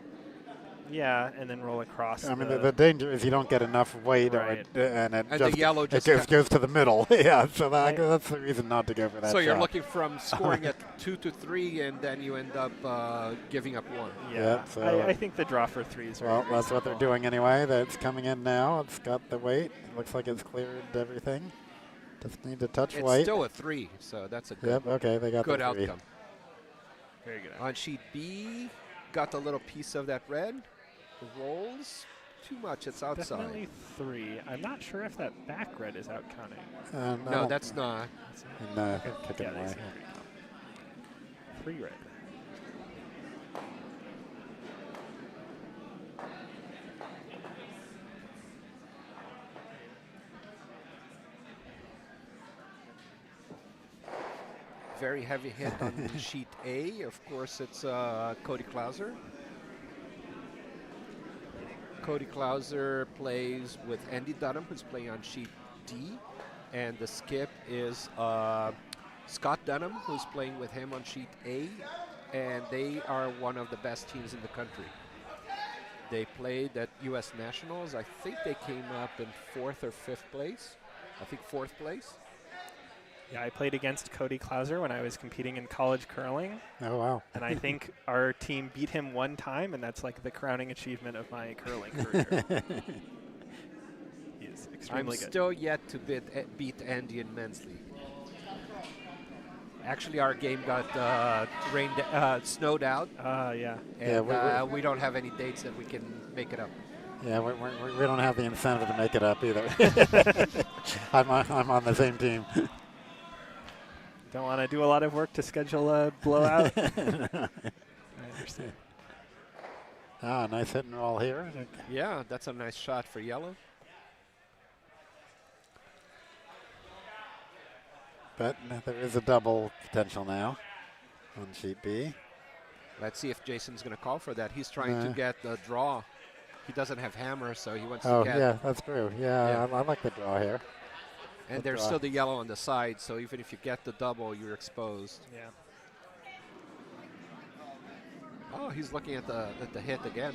Yeah, and then roll across. I mean, the danger is you don't get enough weight, Right. and And the yellow just goes to the middle. Yeah, so Right. that's the reason not to go for that. So you're shot. looking from scoring at 2 to 3, and then you end up giving up 1. Yeah, so- I think the draw for 3 is Well, very that's what they're reasonable. doing anyway. That's coming in now. It's got the weight. Looks like it's cleared everything. Just need to touch It's weight. still a 3, so that's a good, Yep. Okay, they got good the 3. outcome. Very good. On sheet B, got a little piece of that red. Rolls too much. It's outside. Definitely 3. I'm not sure if that back red is out counting. No, that's not. No, kick it Yeah, they away. seem 3 red. Very heavy hit on sheet A. Of course, it's Cody Clouser. Cody Clouser plays with Andy Dunnam, who's playing on sheet D. And the skip is Scott Dunnam, who's playing with him on sheet A. And they are one of the best teams in the country. They played at U.S. Nationals. I think they came up in 4th or 5th place. I think 4th place. Yeah, I played against Cody Clouser when I was competing in college curling, Oh, wow. and I think our team beat him 1 time, and that's like the crowning achievement of my curling career. He is I'm extremely good. still yet to beat Andy in men's league. Actually, our game got snowed out, Yeah. and Yeah, we don't have any dates that we can make it up. Yeah, we don't have the incentive to make it up either. I'm on the same team. Don't want to do a lot of work to schedule a blowout. I understand. Ah, nice hit and roll here. Yeah, that's a nice shot for yellow. But there is a double potential now on sheet B. Let's see if Jason's going to call for that. He's trying to get the draw. He doesn't have hammer, so he wants Oh, to get. yeah, that's true. Yeah, Yeah. I like the draw here. And Good there's draw. still the yellow on the side, so even if you get the double, you're exposed. Yeah. Oh, he's looking at the hit again.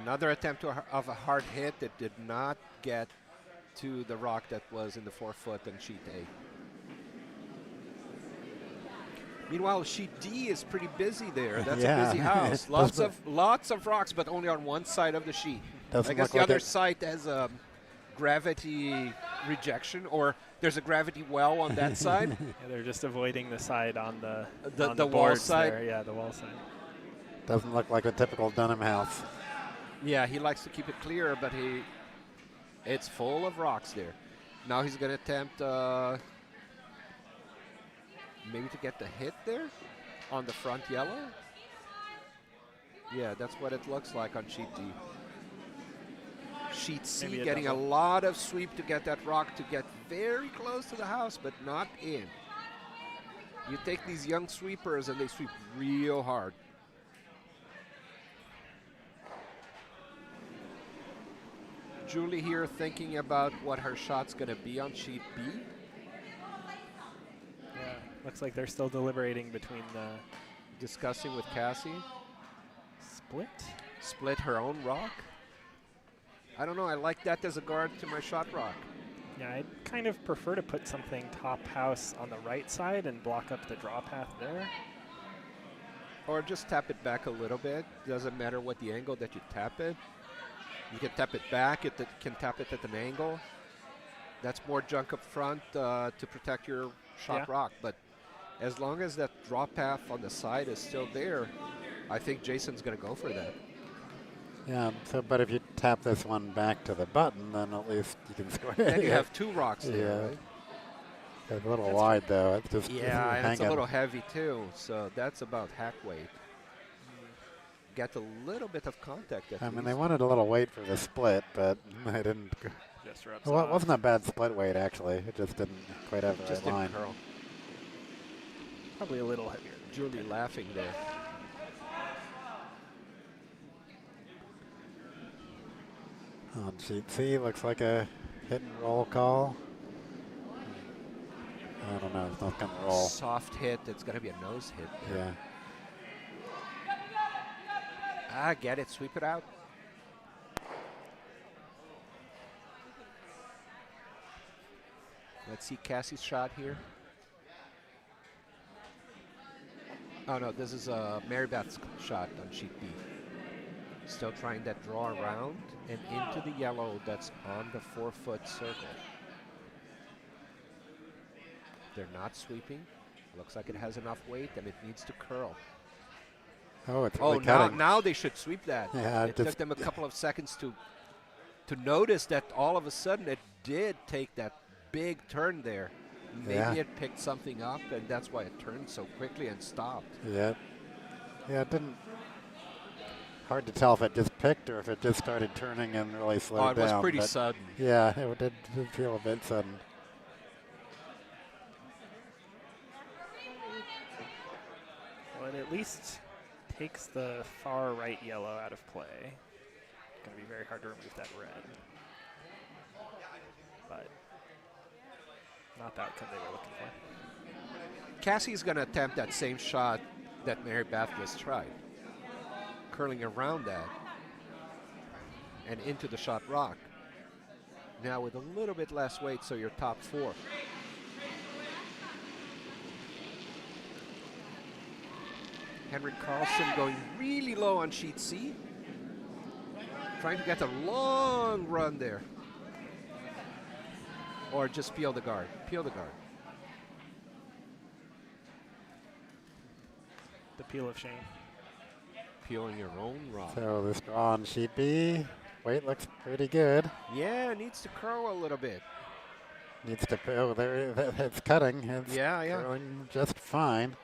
Another attempt of a hard hit that did not get to the rock that was in the 4-foot and sheet A. Meanwhile, sheet D is pretty busy there. That's Yeah. a busy house. Lots of rocks, but only on one side of the sheet. Doesn't I guess look the like other it. side has a gravity rejection, or there's a gravity well on that side. Yeah, they're just avoiding the side on the The wall boards side? there. Yeah, the wall side. Doesn't look like a typical Dunnam house. Yeah, he likes to keep it clear, but it's full of rocks there. Now he's going to attempt maybe to get the hit there on the front yellow. Yeah, that's what it looks like on sheet D. Sheet C Maybe a getting a double. lot of sweep to get that rock to get very close to the house, but not in. You take these young sweepers and they sweep real hard. Julie here thinking about what her shot's going to be on sheet B. Yeah, looks like they're still deliberating between the Discussing with Cassie. split. Split her own rock. I don't know. I like that as a guard to my shot rock. Yeah, I'd kind of prefer to put something top house on the right side and block up the draw path there. Or just tap it back a little bit. Doesn't matter what the angle that you tap it. You can tap it back. It can tap it at an angle. That's more junk up front to protect your shot rock. But as long as that draw path on the side is still there, I think Jason's going to go for that. Yeah, so, but if you tap this one back to the button, then at least you can score. Then you have 2 rocks there, right? It's a little wide, though. It's just Yeah, and it's a hanging. little heavy, too. So that's about hack weight. Get a little bit of contact at I mean, least. they wanted a little weight for the split, but they didn't. Just rubs Well, it off. wasn't a bad split weight, actually. It just didn't quite have the Just right line. didn't curl. Probably a little heavier. Julie laughing there. On sheet C, looks like a hit and roll call. I don't know. It's not going to roll. Soft hit. It's going to be a nose hit. Yeah. Get it. Sweep it out. Let's see Cassie's shot here. Oh, no. This is Mary Beth's shot on sheet B. Still trying that draw around and into the yellow that's on the 4-foot circle. They're not sweeping. Looks like it has enough weight and it needs to curl. Oh, it's Oh, really now, cutting. now they should sweep that. Yeah, it took just- them a couple of seconds to notice that all of a sudden it did take that big turn there. Maybe Yeah. it picked something up, and that's why it turned so quickly and stopped. Yeah. Yeah, it didn't. Hard to tell if it just picked or if it just started turning and really slowed Oh, it down. was pretty but sudden. Yeah, it did feel a bit sudden. Well, it at least takes the far right yellow out of play. It's going to be very hard to remove that red. But not the outcome they were looking for. Cassie's going to attempt that same shot that Mary Beth just tried. Curling around that and into the shot rock. Now with a little bit less weight, so you're top 4. Henry Carlson going really low on sheet C. Trying to get a long run there. Or just peel the guard. Peel the guard. The peel of shame. Peeling your own rock. So this draw on sheet B, weight looks pretty good. Yeah, it needs to curl a little bit. Needs to, oh, there, it's cutting. It's Yeah. curling just fine.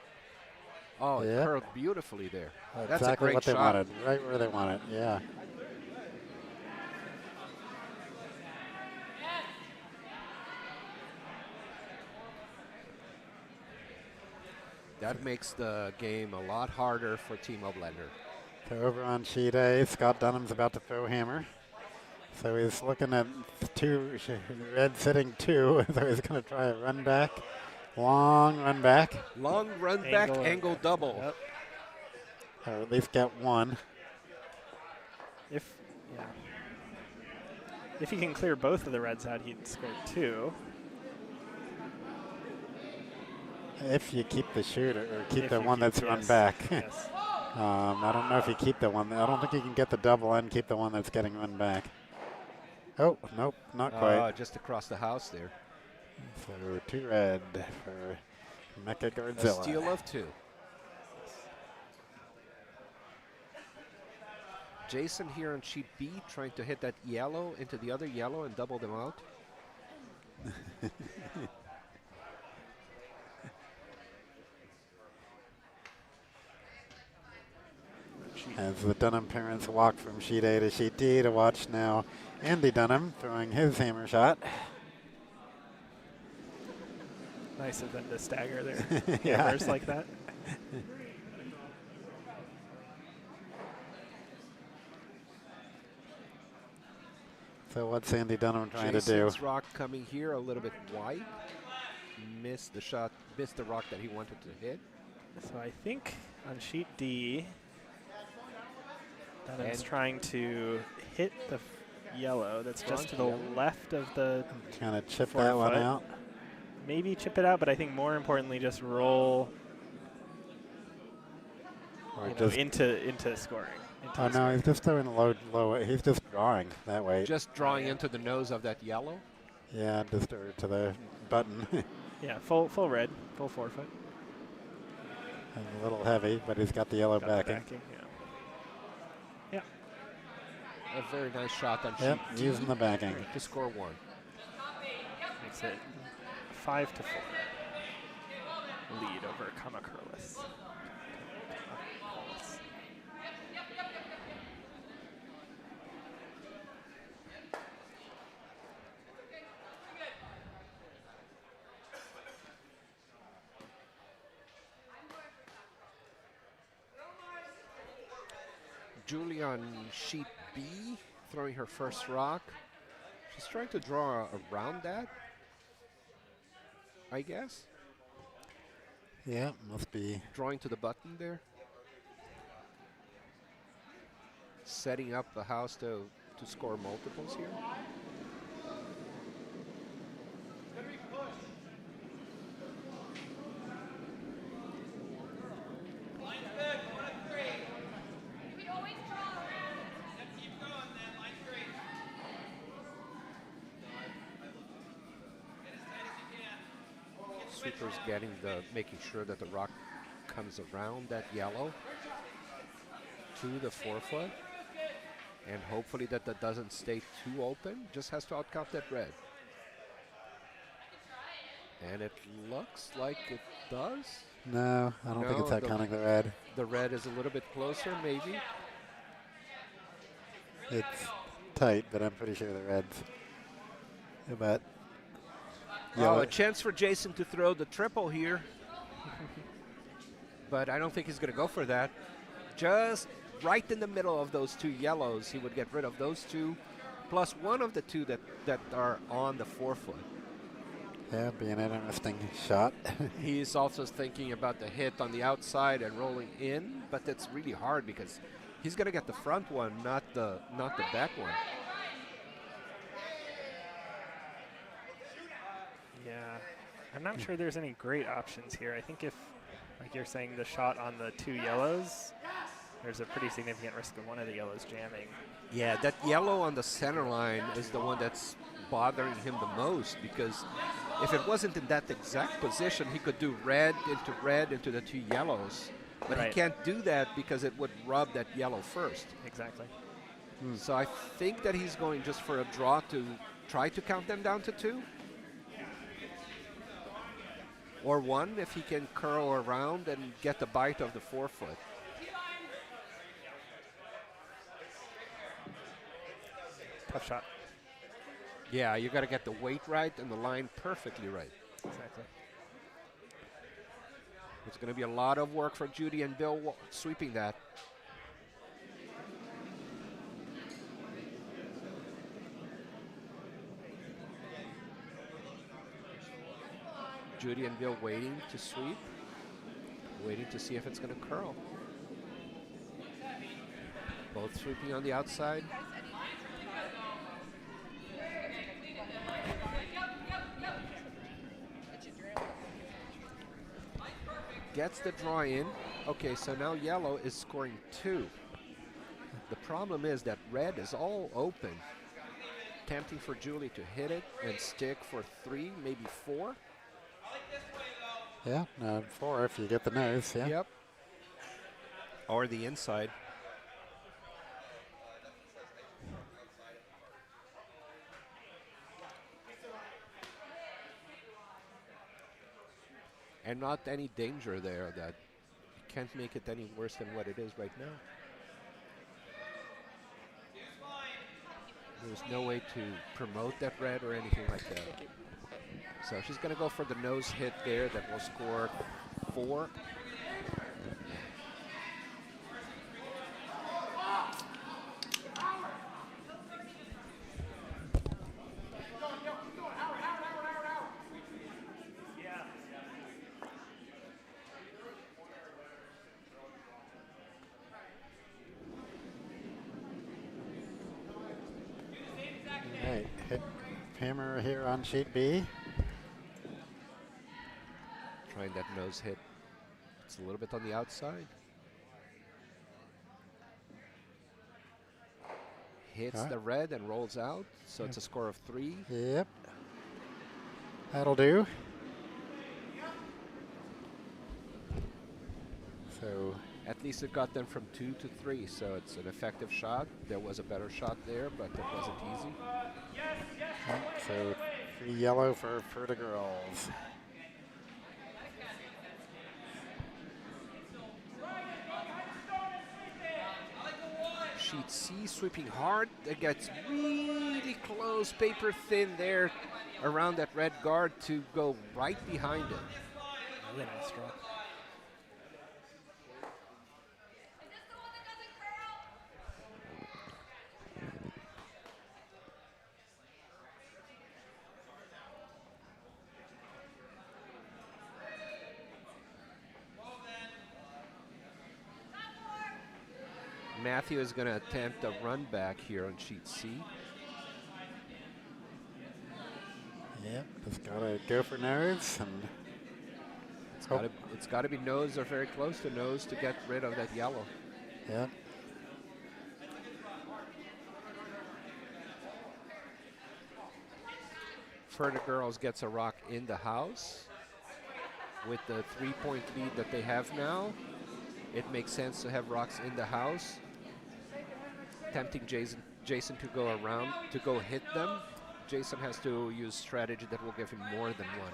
Oh, it Yeah. curled beautifully there. That's exactly a great what they shot. wanted, right where they want it, yeah. That makes the game a lot harder for Timo Blender. So over on sheet A, Scott Dunnam's about to throw hammer. So he's looking at red sitting 2, so he's going to try a run back. Long run back, Long run back, angle double. Yep. or at least get 1. If he can clear both of the reds out, he'd score 2. If you keep the shooter, or keep If the you one keep- that's run yes, back. Yes. I don't know if you keep the one. I don't think you can get the double and keep the one that's getting run back. Oh, nope, not quite. Just across the house there. So 2 red for A Mecha-Guardzilla. steal of 2. Jason here on sheet B trying to hit that yellow into the other yellow and double them out. As the Dunnam parents walk from sheet A to sheet D to watch now Andy Dunnam throwing his hammer shot. Nice of them to stagger their Yeah. hammers like that. So what's Sandy Dunnam trying to do? Jason's rock coming here a little bit wide. Missed the shot, missed the rock that he wanted to hit. So I think on sheet D, Dunnam's trying to hit the yellow that's just to the left of the Trying to chip that one out. Maybe chip it out, but I think more importantly just roll into scoring. Oh no, he's just throwing low. He's just drawing that way. Just drawing into the nose of that yellow. Yeah, just to the button. Yeah, full red, full 4-foot. And a little heavy, but he's got the yellow backing. Yeah. A very nice shot on Yep, sheet D using the backing. to score 1. Makes it 5-4. Lead over Kamacurlas. Julie on sheet B, throwing her first rock. She's trying to draw around that, I guess. Yeah, must be. Drawing to the button there. Setting up the house to score multiples here. Sweeper's making sure that the rock comes around that yellow to the 4-foot, and hopefully that doesn't stay too open. Just has to outcount that red, and it looks like it does. No, I don't think it's outcounting the red. The red is a little bit closer, maybe. It's tight, but I'm pretty sure the red's about. Oh, a chance for Jason to throw the triple here. But I don't think he's going to go for that. Just right in the middle of those two yellows, he would get rid of those two, plus one of the two that are on the 4-foot. Yeah, be an interesting shot. He's also thinking about the hit on the outside and rolling in, but that's really hard because he's going to get the front one, not the back one. Yeah, I'm not sure there's any great options here. I think if, like you're saying, the shot on the two yellows, there's a pretty significant risk of one of the yellows jamming. Yeah, that yellow on the center line is the one that's bothering him the most, because if it wasn't in that exact position, he could do red into the two yellows. But he can't do that because it would rub that yellow first. Exactly. So I think that he's going just for a draw to try to count them down to 2. Or 1 if he can curl around and get the bite of the 4-foot. Tough shot. Yeah, you got to get the weight right and the line perfectly right. Exactly. It's going to be a lot of work for Judy and Bill sweeping that. Judy and Bill waiting to sweep, waiting to see if it's going to curl. Both sweeping on the outside. Gets the draw in. Okay, so now yellow is scoring 2. The problem is that red is all open. Tempting for Julie to hit it and stick for 3, maybe 4. Yeah, 4 if you get the nose, yeah. Yep. Or the inside. And not any danger there that you can't make it any worse than what it is right now. There's no way to promote that red or anything like that. So she's going to go for the nose hit there that will score 4. hit hammer here on sheet B. Trying that nose hit. It's a little bit on the outside. Hits the red and rolls out, so it's a score of 3. Yep. That'll do. So at least it got them from 2 to 3, so it's an effective shot. There was a better shot there, but it wasn't easy. So 3 yellow for the girls. Sheet C sweeping hard. It gets really close, paper thin there around that red guard to go right behind it. Really nice draw. Matthew is going to attempt a run back here on sheet C. Yep, just gotta go for nose, and It's got to be nose or very close to nose to get rid of that yellow. Yep. For the girls gets a rock in the house. With the 3-point lead that they have now, it makes sense to have rocks in the house. Tempting Jason to go around, to go hit them. Jason has to use strategy that will give him more than one.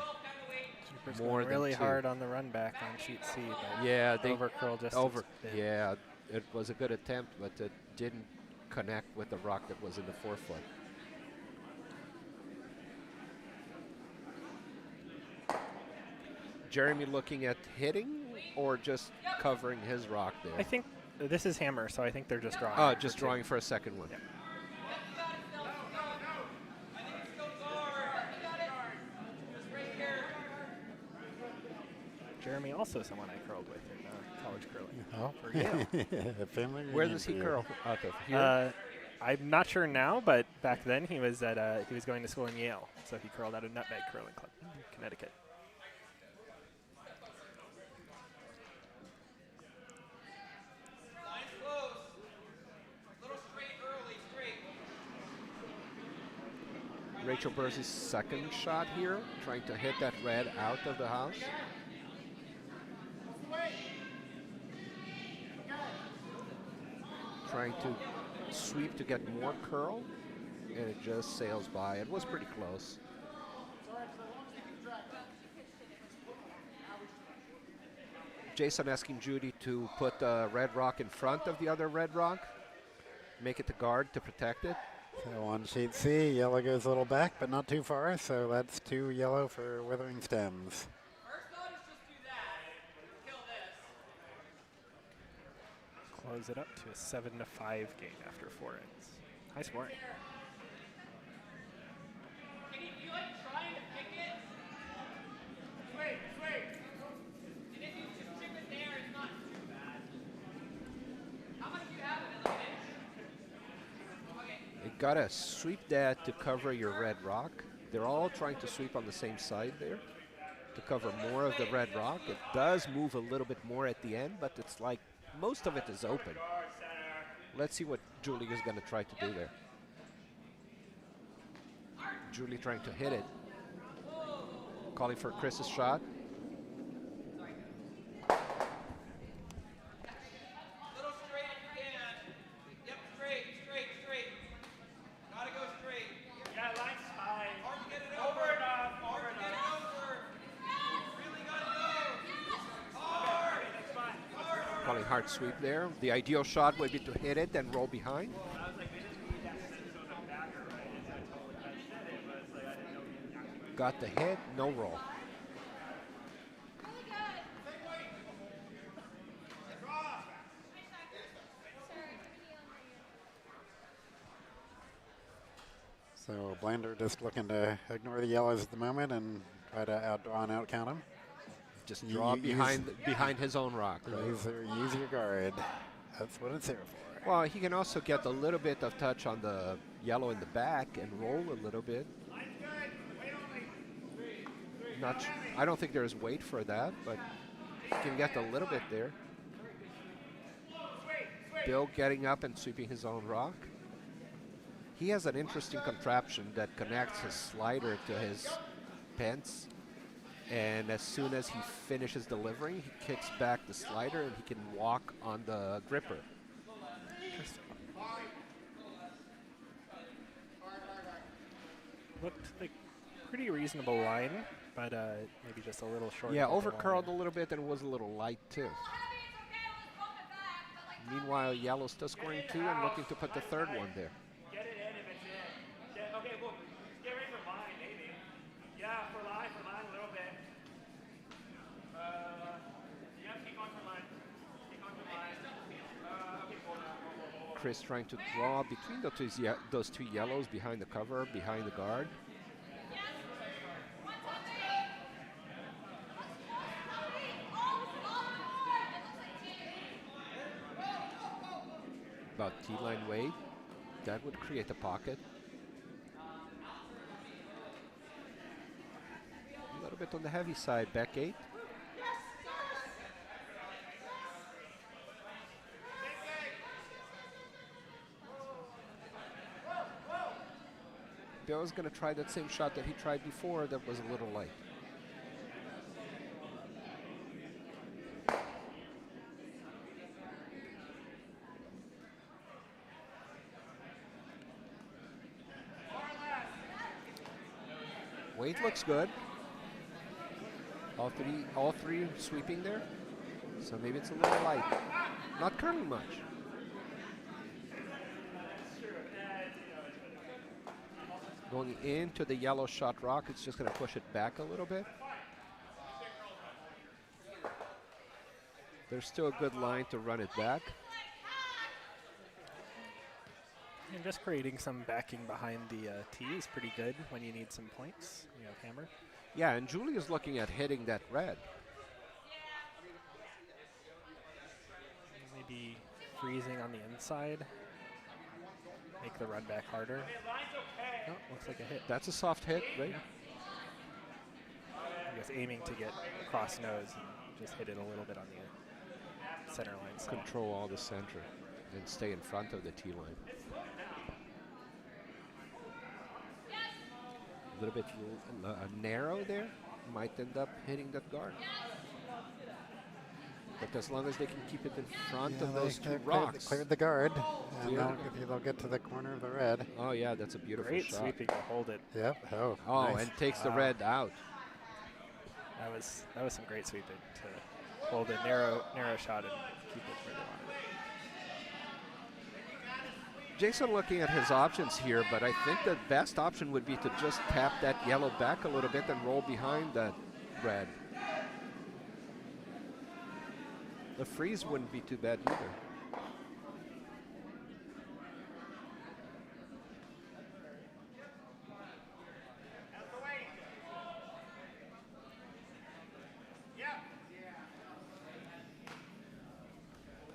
Shooper's More going really than 2. hard on the run back on sheet C, but Yeah, they overcurl just over. a bit. Yeah, it was a good attempt, but it didn't connect with the rock that was in the forefoot. Jeremy looking at hitting or just covering his rock there? I think this is hammer, so I think they're just drawing. Oh, for just 2. drawing for a second one. Yeah. Jeremy, also someone I curled with in college curling. Oh, For Yale. a family Where reunion does he for you. curl out of? Here? I'm not sure now, but back then he was at he was going to school in Yale, so he curled at a Nutmeg Curling Club in Connecticut. Rachel Burns' second shot here, trying to hit that red out of the house. Trying to sweep to get more curl, and it just sails by. It was pretty close. Jason asking Judy to put the red rock in front of the other red rock, make it the guard to protect it. So on sheet C, yellow goes a little back, but not too far. So that's 2 yellow for Withering Stems. Close it up to a 7-5 game after 4 ends. High scoring. You gotta sweep that to cover your red rock. They're all trying to sweep on the same side there to cover more of the red rock. It does move a little bit more at the end, but it's like most of it is open. Let's see what Julie is going to try to do there. Julie trying to hit it. Calling for Chris's shot. Calling hard sweep there. The ideal shot would be to hit it and roll behind. Got the hit, no roll. So Blander just looking to ignore the yellows at the moment and try to outdraw and outcount them. Just draw behind his own rock. Right? Use your guard. That's what it's here for. Well, he can also get a little bit of touch on the yellow in the back and roll a little bit. I don't think there's weight for that, but you can get a little bit there. Bill getting up and sweeping his own rock. He has an interesting contraption that connects his slider to his pence, and as soon as he finishes delivering, he kicks back the slider and he can walk on the gripper. Looked like pretty reasonable line, but maybe just a little short. Yeah, of the overcurled a line. little bit and was a little light too. Meanwhile, yellow's still scoring 2 and looking to put the third one there. Get it in if it's in. Okay, look, get ready for line, maybe. Yeah, for line a little bit. Yeah, keep on for line. Keep on for line. Okay, cool. Chris trying to draw between those two yellows behind the cover, behind the guard. About T-line weight. That would create a pocket. A little bit on the heavy side, back 8. Bill's going to try that same shot that he tried before that was a little light. Weight looks good. All three sweeping there. So maybe it's a little light. Not curling much. Going into the yellow shot rock, it's just going to push it back a little bit. There's still a good line to run it back. And just creating some backing behind the tee is pretty good when you need some points. You have hammer. Yeah, and Julie is looking at hitting that red. Maybe freezing on the inside. Make the run back harder. Oh, looks like a hit. That's a soft hit, right? I guess aiming to get cross nose and just hit it a little bit on the center line side. Control all the center and stay in front of the tee line. A little bit narrow there, might end up hitting that guard. But as long as they can keep it in front of those two rocks. Cleared the guard, and they'll get to the corner of the red. Oh yeah, that's a beautiful Great shot. sweeping to hold it. Yep. Oh. Oh, Nice. and takes the red out. That was some great sweeping to hold a narrow shot and keep it where they wanted it. Jason looking at his options here, but I think the best option would be to just tap that yellow back a little bit and roll behind that red. The freeze wouldn't be too bad either.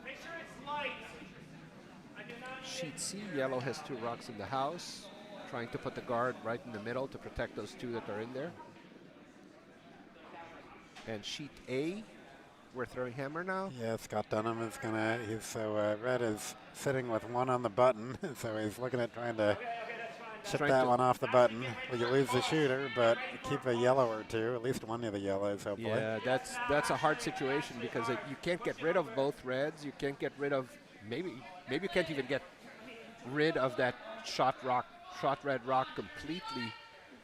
Make sure it's light. Sheet C, yellow has two rocks in the house, trying to put the guard right in the middle to protect those two that are in there. And sheet A, we're throwing hammer now. Yeah, Scott Dunnam is gonna. Red is sitting with one on the button, so he's looking at trying to chip Trying that to- one off the button. Well, you lose the shooter, but keep a yellow or two, at least one of the yellows, hopefully. Yeah, that's a hard situation because you can't get rid of both reds. You can't get rid of maybe you can't even get rid of that shot red rock completely,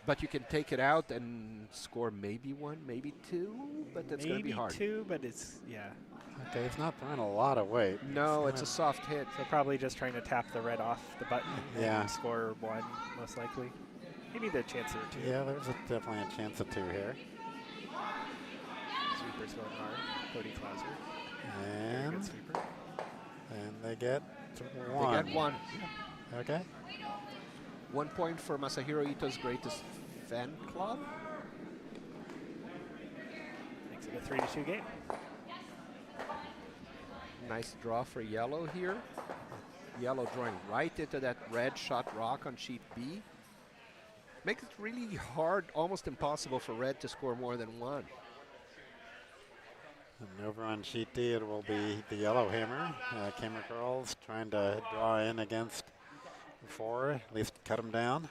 but you can take it out and score maybe one, maybe two, but that's going to be hard. Maybe two, but it's, yeah. Okay, he's not throwing a lot of weight. No, it's a soft hit. So probably just trying to tap the red off the button Yeah. and score one, most likely. Maybe the chance or two. Yeah, there's definitely a chance of two here. Sweeper's going hard. Cody Clouser. Very And good sweeper. they get one. They get one. Okay. 1 point for Masahiro Ito's greatest fan club. Makes it a 3-2 game. Nice draw for yellow here. Yellow drawing right into that red shot rock on sheet B. Makes it really hard, almost impossible for red to score more than one. And over on sheet D, it will be the yellow hammer. Kamacurlas trying to draw in against 4, at least cut him down.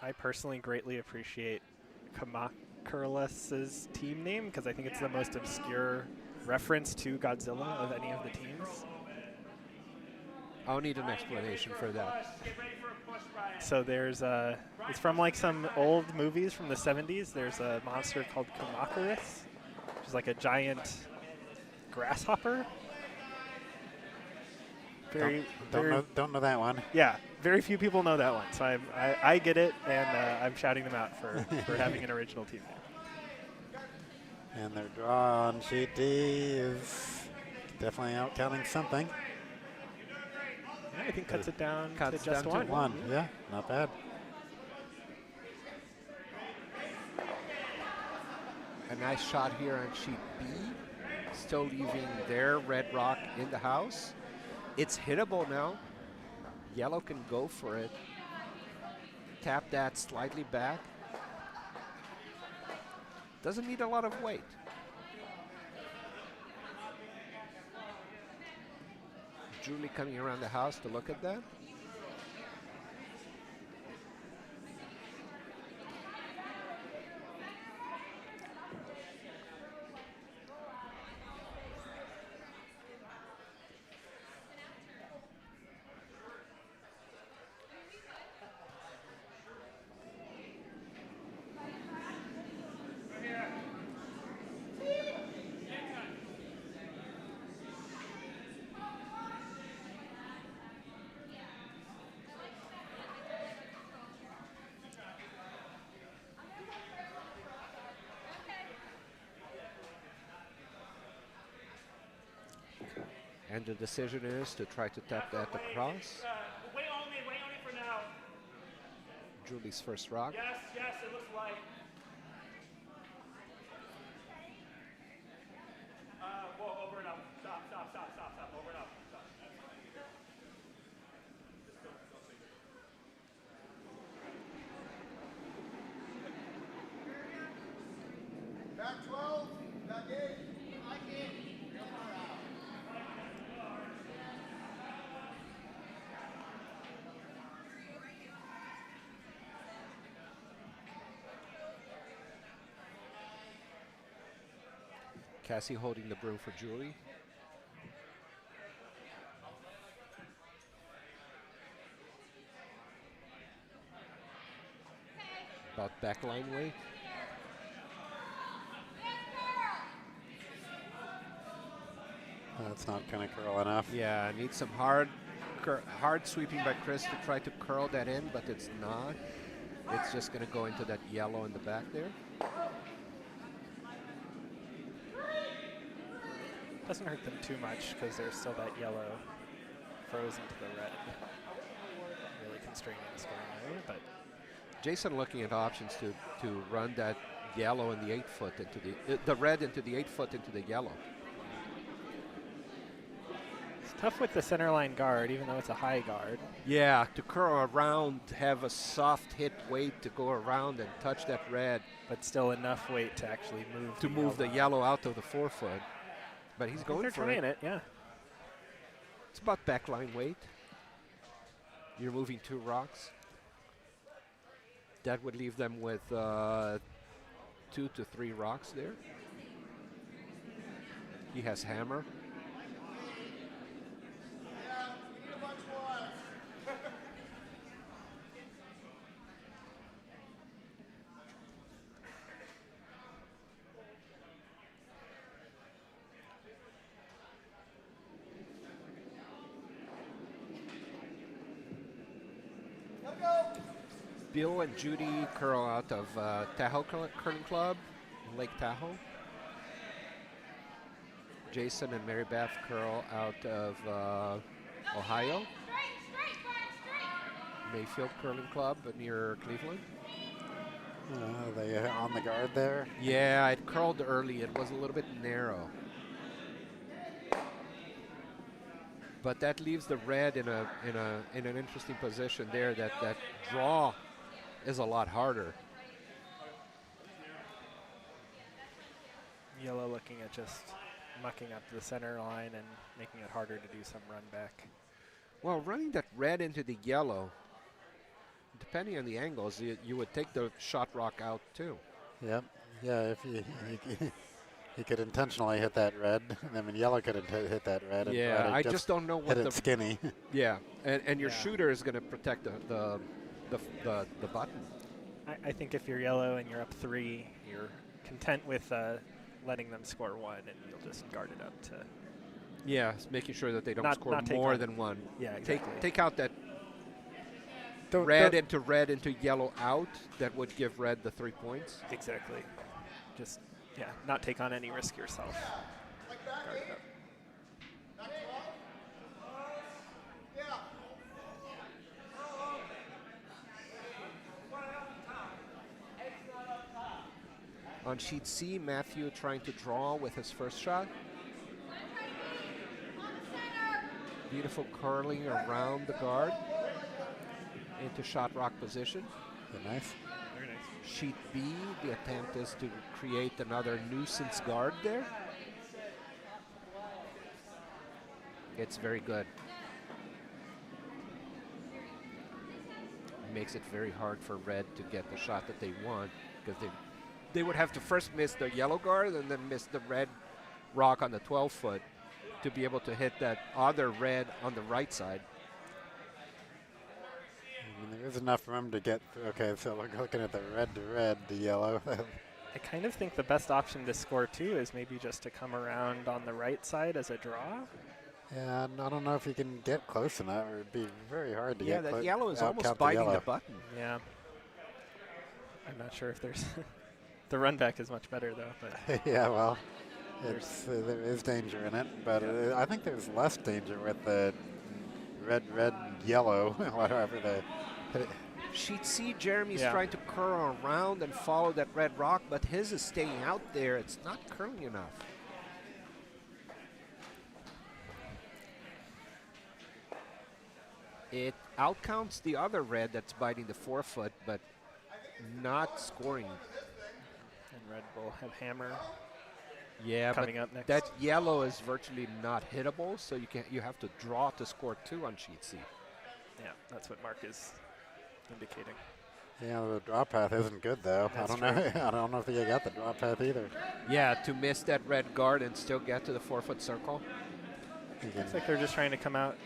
I personally greatly appreciate Kamacurlas' team name because I think it's the most obscure reference to Godzilla of any of the teams. I'll need an explanation for that. So there's it's from like some old movies from the 70s. There's a monster called Kumacurlas, which is like a giant grasshopper. Don't know that one. Yeah, very few people know that one. So I get it, and I'm shouting them out for having an original team name. And their draw on sheet D is definitely out counting something. Yeah, I think cuts it down Cuts to just down to one. Yeah, not bad. A nice shot here on sheet B. Still leaving their red rock in the house. It's hittable now. Yellow can go for it. Tap that slightly back. Doesn't need a lot of weight. Julie coming around the house to look at that. And the decision is to try to tap that across. Wait only for now. Julie's first rock. Yes, it looks like. Whoa, over and up. Stop. Over and up. Stop. Back 12, back 8. I can't. Cassie holding the broom for Julie. About backline weight. That's not going to curl enough. Yeah, needs some hard sweeping by Chris to try to curl that in, but it's not. It's just going to go into that yellow in the back there. Doesn't hurt them too much because there's still that yellow frozen to the red. Really constraining the scoring area, but Jason looking at options to run that yellow in the 8-foot into the red into the 8-foot into the yellow. it's tough with the center line guard, even though it's a high guard. Yeah, to curl around, have a soft hit weight to go around and touch that red. But still enough weight to actually move To move the yellow out of the 4-foot. But he's going they're for trying it. yeah. It's about backline weight. You're moving 2 rocks. That would leave them with 2 to 3 rocks there. He has hammer. Bill and Judy curl out of Tahoe Curling Club, Lake Tahoe. Jason and Mary Beth curl out of Ohio. Mayfield Curling Club near Cleveland. They you on the guard there? Yeah, it curled early. It was a little bit narrow. But that leaves the red in an interesting position there. That draw is a lot harder. Yellow looking at just mucking up the center line and making it harder to do some run back. Well, running that red into the yellow, depending on the angles, you would take the shot rock out too. Yep. Yeah, if you could intentionally hit that red, I mean, yellow could hit that red. And Yeah, I just don't know what hit the it skinny. Yeah, and your Yeah. shooter is going to protect the button. I think if you're yellow and you're up 3, you're content with letting them score 1, and you'll just guard it up to. Yeah, it's making sure that they don't Not score take more on- than 1. Yeah, exactly. Take out that Don't- red don't- into yellow out. That would give red the 3 points. Exactly. Just, yeah, not take on any risk yourself. Guard it up. On sheet C, Matthew trying to draw with his first shot. Beautiful curling around the guard into shot rock position. Nice. Very nice. Sheet B, the attempt is to create another nuisance guard there. It's very good. Makes it very hard for red to get the shot that they want, because they would have to first miss the yellow guard and then miss the red rock on the 12-foot to be able to hit that other red on the right side. I mean, there is enough room to get. Okay, so looking at the red to red, the yellow. I kind of think the best option to score 2 is maybe just to come around on the right side as a draw. Yeah, and I don't know if you can get close enough, or it'd be very hard to Yeah, get that yellow is almost out-count biting yellow. the button. Yeah. I'm not sure if there's. The run back is much better, though. But Yeah, well, there is danger in it, but I think there's less danger with the red, yellow, whatever the. Sheet C, Jeremy's Yeah. trying to curl around and follow that red rock, but his is staying out there. It's not curling enough. It outcounts the other red that's biting the 4-foot, but not scoring. and red will have hammer. Yeah, Coming but up next. that yellow is virtually not hittable, so you have to draw to score 2 on sheet C. Yeah, that's what Mark is indicating. Yeah, the draw path isn't good though. That's I don't know. I don't know if you got the draw path either. Yeah, to miss that red guard and still get to the 4-foot circle. You can- Looks like they're just trying to come out.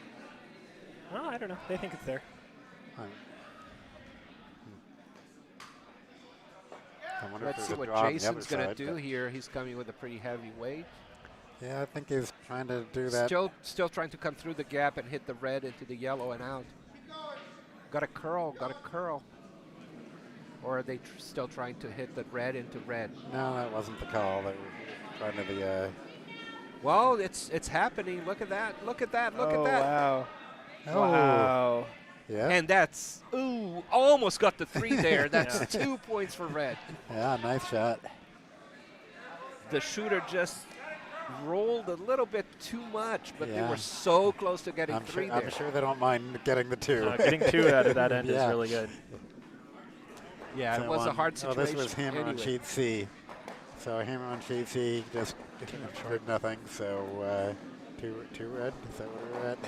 Well, I don't know. They think it's there. I wonder Let's if see there's a what draw on the Jason's other going to side, do but- here. He's coming with a pretty heavy weight. Yeah, I think he's trying to do that. Still trying to come through the gap and hit the red into the yellow and out. Got a curl. Or are they still trying to hit the red into red? No, that wasn't the call. They were trying to the. Well, it's happening. Look at that. Look at that. Look at that. Wow. Oh. Wow. Yeah. And that's, ooh, almost got the 3 there. That's Yeah. 2 points for red. Yeah, nice shot. The shooter just rolled a little bit too much, but they Yeah. were so close to getting I'm 3 sure, there. I'm sure they don't mind getting the 2. Getting 2 out of that end Yeah. is really good. Yeah, it So was a on- hard situation. Oh, this was hammer on anyway. sheet C. So hammer on sheet C just did nothing. So 2 red. Is that what we're at?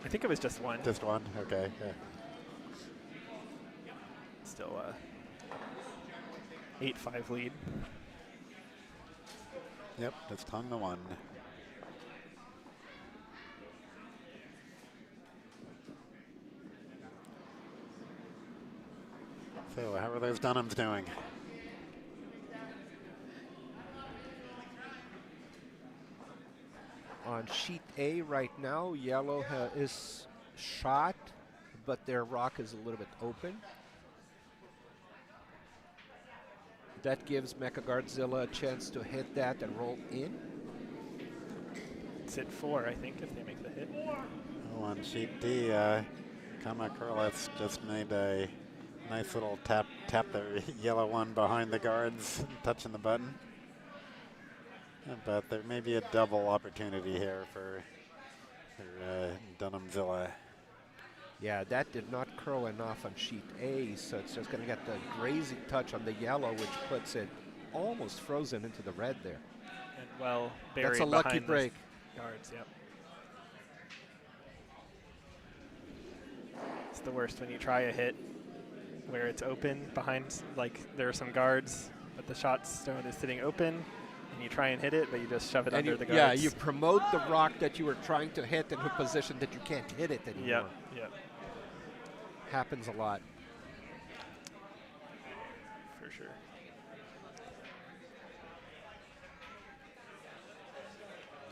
I think it was just 1. Just 1. Okay. Yeah. Still 8-5 lead. Yep. Just hung the 1. So how are those Dunnams doing? On sheet A right now, yellow is shot, but their rock is a little bit open. That gives Mecha-Guardzilla a chance to hit that and roll in. It's at 4, I think, if they make the hit. Oh, on sheet D, Kamacurlas just made a Nice little tap the yellow one behind the guards, touching the button. But there may be a double opportunity here for Dunnamzilla. Yeah, that did not curl enough on sheet A, so it's just going to get the grazing touch on the yellow, which puts it almost frozen into the red there. And well buried That's a lucky behind the break. guards, yep. It's the worst when you try a hit where it's open behind, like there are some guards, but the shot stone is sitting open, and you try and hit it, but you just shove it under the guards. Yeah, you promote the rock that you were trying to hit into a position that you can't hit it anymore. Yep, yep. Happens a lot. For sure.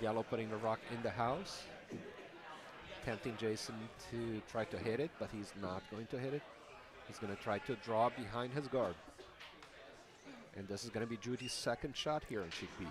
Yellow putting the rock in the house. Tempting Jason to try to hit it, but he's not going to hit it. He's going to try to draw behind his guard. And this is going to be Judy's second shot here in sheet B.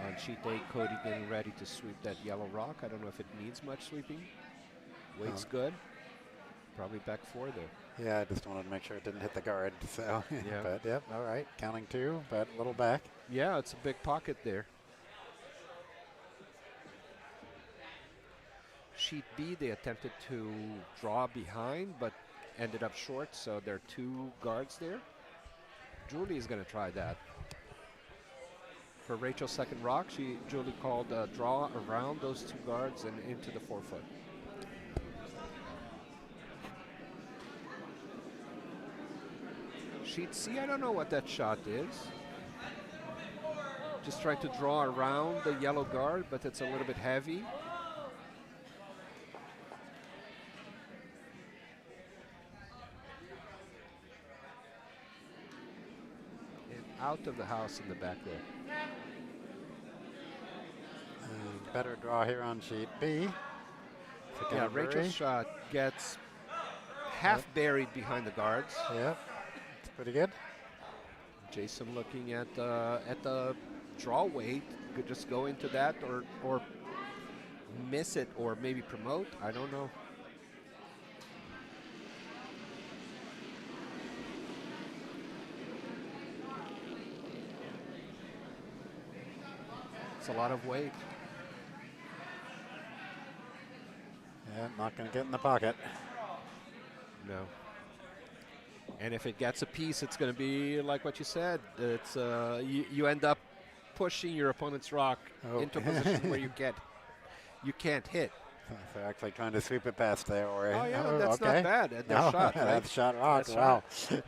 On sheet A, Cody getting ready to sweep that yellow rock. I don't know if it needs much sweeping. Weight's good. Probably back four there. Yeah, I just wanted to make sure it didn't hit the guard. So, Yeah. but yep, all right, counting two, but a little back. Yeah, it's a big pocket there. Sheet B, they attempted to draw behind, but ended up short, so there are two guards there. Julie is going to try that. For Rachel's second rock, Julie called a draw around those two guards and into the 4-foot. Sheet C, I don't know what that shot is. Just trying to draw around the yellow guard, but it's a little bit heavy. And out of the house in the back there. And better draw here on sheet B. Yeah, Rachel's shot gets half buried behind the guards. Yep, it's pretty good. Jason looking at the draw weight, could just go into that or miss it or maybe promote. I don't know. It's a lot of weight. Yeah, not going to get in the pocket. No. And if it gets a piece, it's going to be like what you said. It's you end up pushing your opponent's rock into a position where you can't hit. They're actually trying to sweep it past there. Or Oh yeah, that's okay. not bad. Their No, shot, right? that's shot rock. That's Wow,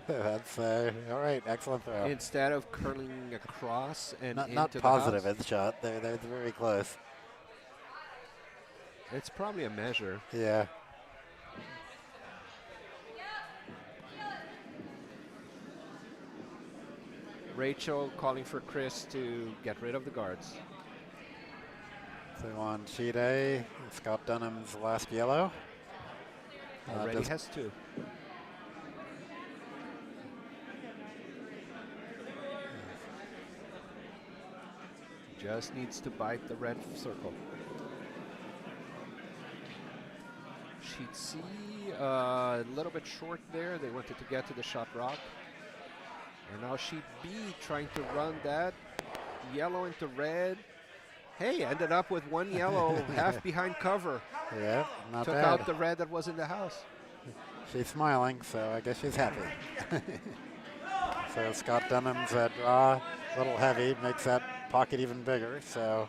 that's all right. Excellent throw. Instead of curling across and Not into positive the house, in shot. They're very close. it's probably a measure. Yeah. Rachel calling for Chris to get rid of the guards. So on sheet A, Scott Dunnam's last yellow. Already has two. Just needs to bite the red circle. Sheet C, a little bit short there. They wanted to get to the shot rock. And now sheet B trying to run that yellow into red. Hey, ended up with one yellow half behind cover. Yeah, not Took bad. out the red that was in the house. She's smiling, so I guess she's happy. So Scott Dunnam's draw, a little heavy, makes that pocket even bigger. So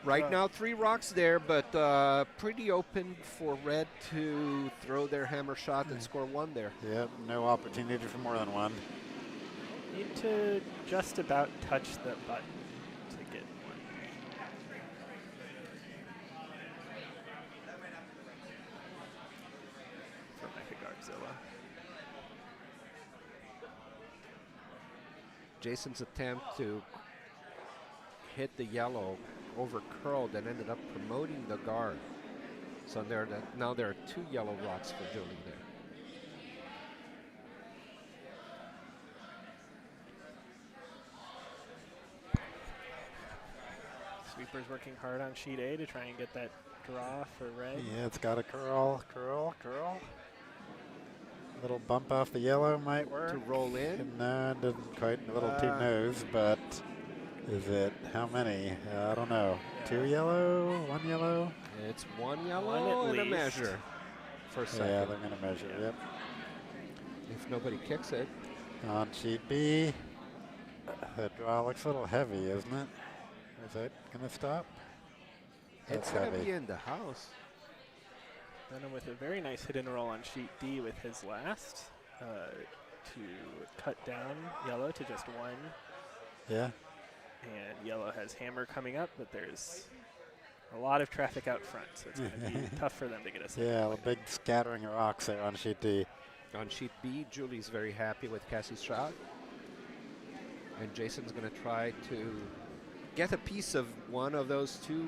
Right now, 3 rocks there, but pretty open for red to throw their hammer shot and score 1 there. yep, no opportunity for more than one. Need to just about touch the button to get one. For Mecha-Guardzilla. Jason's attempt to hit the yellow over curled and ended up promoting the guard. So now there are 2 yellow rocks for Julie there. Sweeper's working hard on sheet A to try and get that draw for red. Yeah, it's got a curl, curl, curl. Little bump off the yellow might work. To roll in. No, it didn't quite. A little too nose, but is it how many? I don't know. 2 yellow, 1 yellow. It's 1 yellow One at and a least. measure for a second. Yeah, they're going to measure. Yeah. Yep. If nobody kicks it. On sheet B, the draw looks a little heavy, isn't it? Is it going to stop? It's That's going to heavy. be in the house. Dunnam with a very nice hit and roll on sheet D with his last to cut down yellow to just 1. Yeah. And yellow has hammer coming up, but there's a lot of traffic out front, so it's going to be tough for them to get a second Yeah, a point. big scattering of rocks there on sheet D. On sheet B, Julie's very happy with Cassie's shot. And Jason's going to try to get a piece of one of those 2,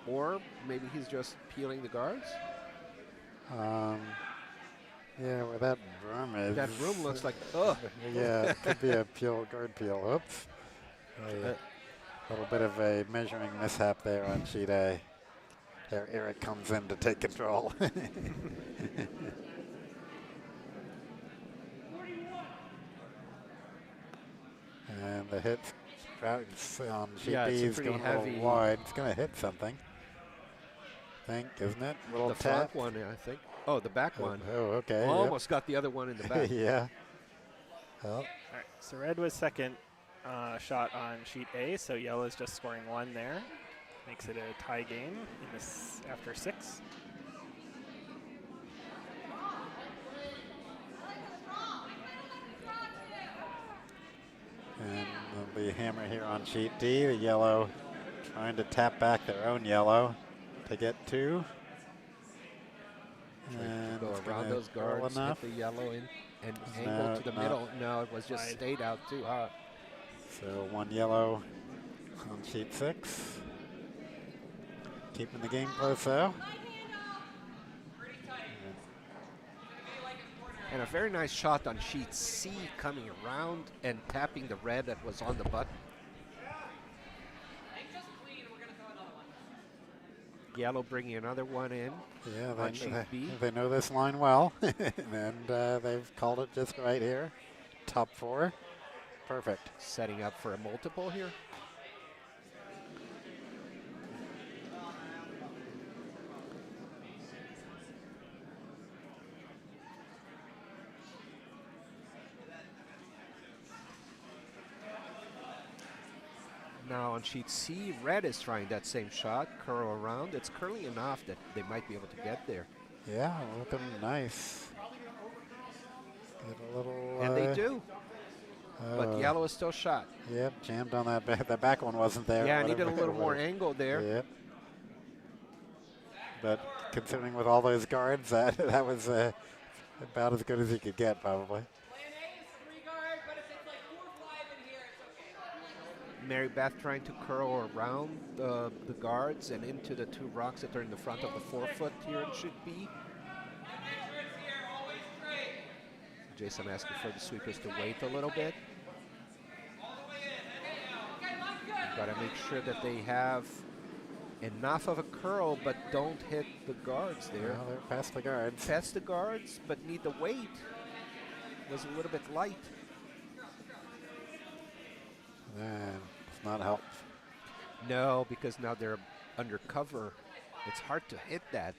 or maybe he's just peeling the guards. Yeah, where that room is. That room looks like, ugh. Yeah, it could be a guard peel. Oops. A little bit of a measuring mishap there on sheet A. There Eric comes in to take control. And the hit on sheet Yeah, B it's a is pretty going a heavy. little wide. It's going to hit something. Isn't it? A little The tap. front one, I think. Oh, the back one. Oh, okay. yep. Almost got the other one in the back. Yeah. Well, All right, so red was second shot on sheet A, so yellow's just scoring 1 there. Makes it a tie game in this after 6. and there'll be a hammer here on sheet D. The yellow trying to tap back their own yellow to get 2. And Go it's around gonna those curl guards, enough. hit the yellow in, and No, angle to the no. middle. No, it was just Wide. stayed out too hot. So 1 yellow on sheet 6. Keeping the game close though. And a very nice shot on sheet C, coming around and tapping the red that was on the button. Yellow bringing another one in. Yeah, On sheet B. they know this line well, and they've called it just right here. Top 4. Perfect. Setting up for a multiple here. Now on sheet C, red is trying that same shot, curl around. It's curling enough that they might be able to get there. Yeah, looking nice. Get a little. And they do. But oh, yellow is still shot. Yep, jammed on that back. The back one wasn't there. Yeah, needed a whatever- little more whatever. angle there. Yep. But considering with all those guards, that was about as good as he could get, probably. Mary Beth trying to curl around the guards and into the 2 rocks that are in the front of the 4-foot here it should be. Jason asking for the sweepers to wait a little bit. Got to make sure that they have enough of a curl but don't hit the guards there. Well, they're past the guards. Past the guards but need the weight. Was a little bit light. And it's not help. No, because now they're under cover. It's hard to hit that.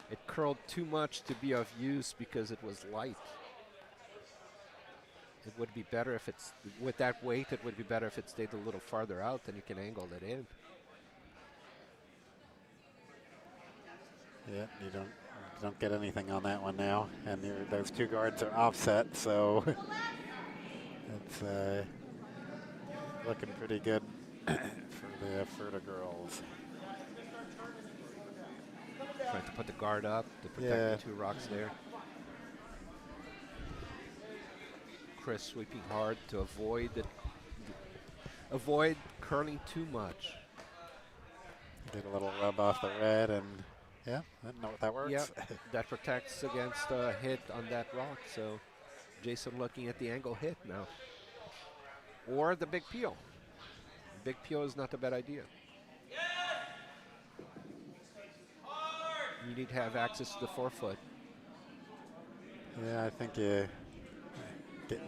It curled too much to be of use because it was light. It would be better if it's, with that weight, it would be better if it stayed a little farther out and you can angle it in. Yeah, you don't get anything on that one now, and those 2 guards are offset, so it's looking pretty good for the Furta girls. Trying to put the guard up to protect Yeah. the 2 rocks there. Chris sweeping hard to avoid curling too much. Get a little rub off the red, and yeah, that works. Yeah, that protects against a hit on that rock. So Jason looking at the angle hit now. Or the big peel. Big peel is not a bad idea. You need to have access to the forefoot. Yeah, I think you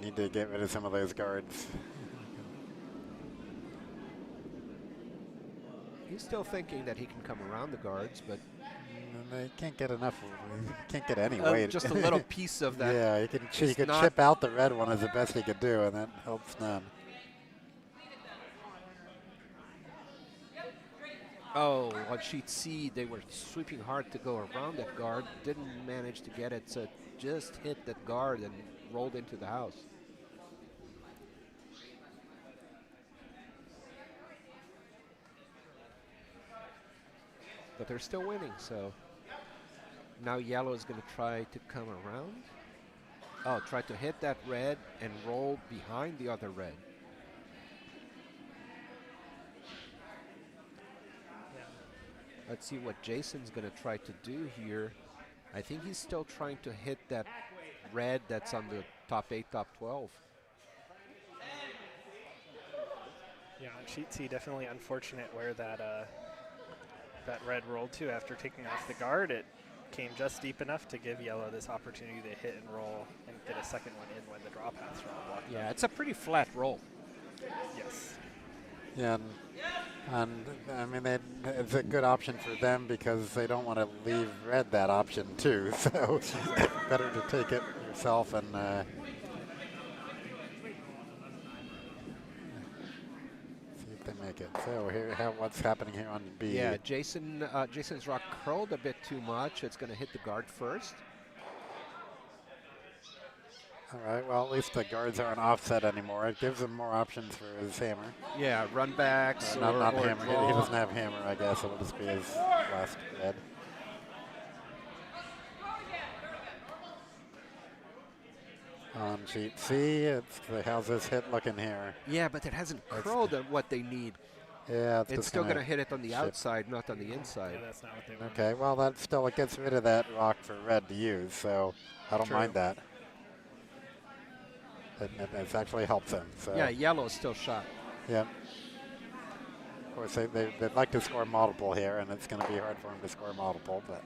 need to get rid of some of those guards. He's still thinking that he can come around the guards, but They can't get enough. Can't get any weight. just a little piece of that. Yeah, he could not- chip out the red one is the best he could do, and that helps none. Oh, on sheet C, they were sweeping hard to go around that guard. Didn't manage to get it, so just hit that guard and rolled into the house. But they're still winning, so now yellow is going to try to come around. Oh, try to hit that red and roll behind the other red. Let's see what Jason's going to try to do here. I think he's still trying to hit that red that's on the top 8, top 12. Yeah, on sheet C, definitely unfortunate where that that red rolled to after taking off the guard. It came just deep enough to give yellow this opportunity to hit and roll and get a second one in when the draw paths were all blocked. Yeah, it's a pretty flat roll. Yes. Yeah, and I mean, it's a good option for them because they don't want to leave red that option too. So better to take it yourself and see if they make it. So here, what's happening here on B? Yeah, Jason's rock curled a bit too much. It's going to hit the guard first. All right. Well, at least the guards aren't offset anymore. It gives him more options for his hammer. Yeah, run backs. Not or hammer. He draw. doesn't have hammer. I guess it'll just be his last red. On sheet C, how's this hit looking here? Yeah, but it hasn't curled at what they need. Yeah, It's just still gonna going to hit it on the ship. outside, not on the inside. Yeah, that's not what they want. Okay, well, that still it gets rid of that rock for red to use, so I don't True. mind that. It's actually helps him. So. Yeah, yellow is still shot. Yep. Of course, they'd like to score multiple here, and it's going to be hard for him to score multiple, but.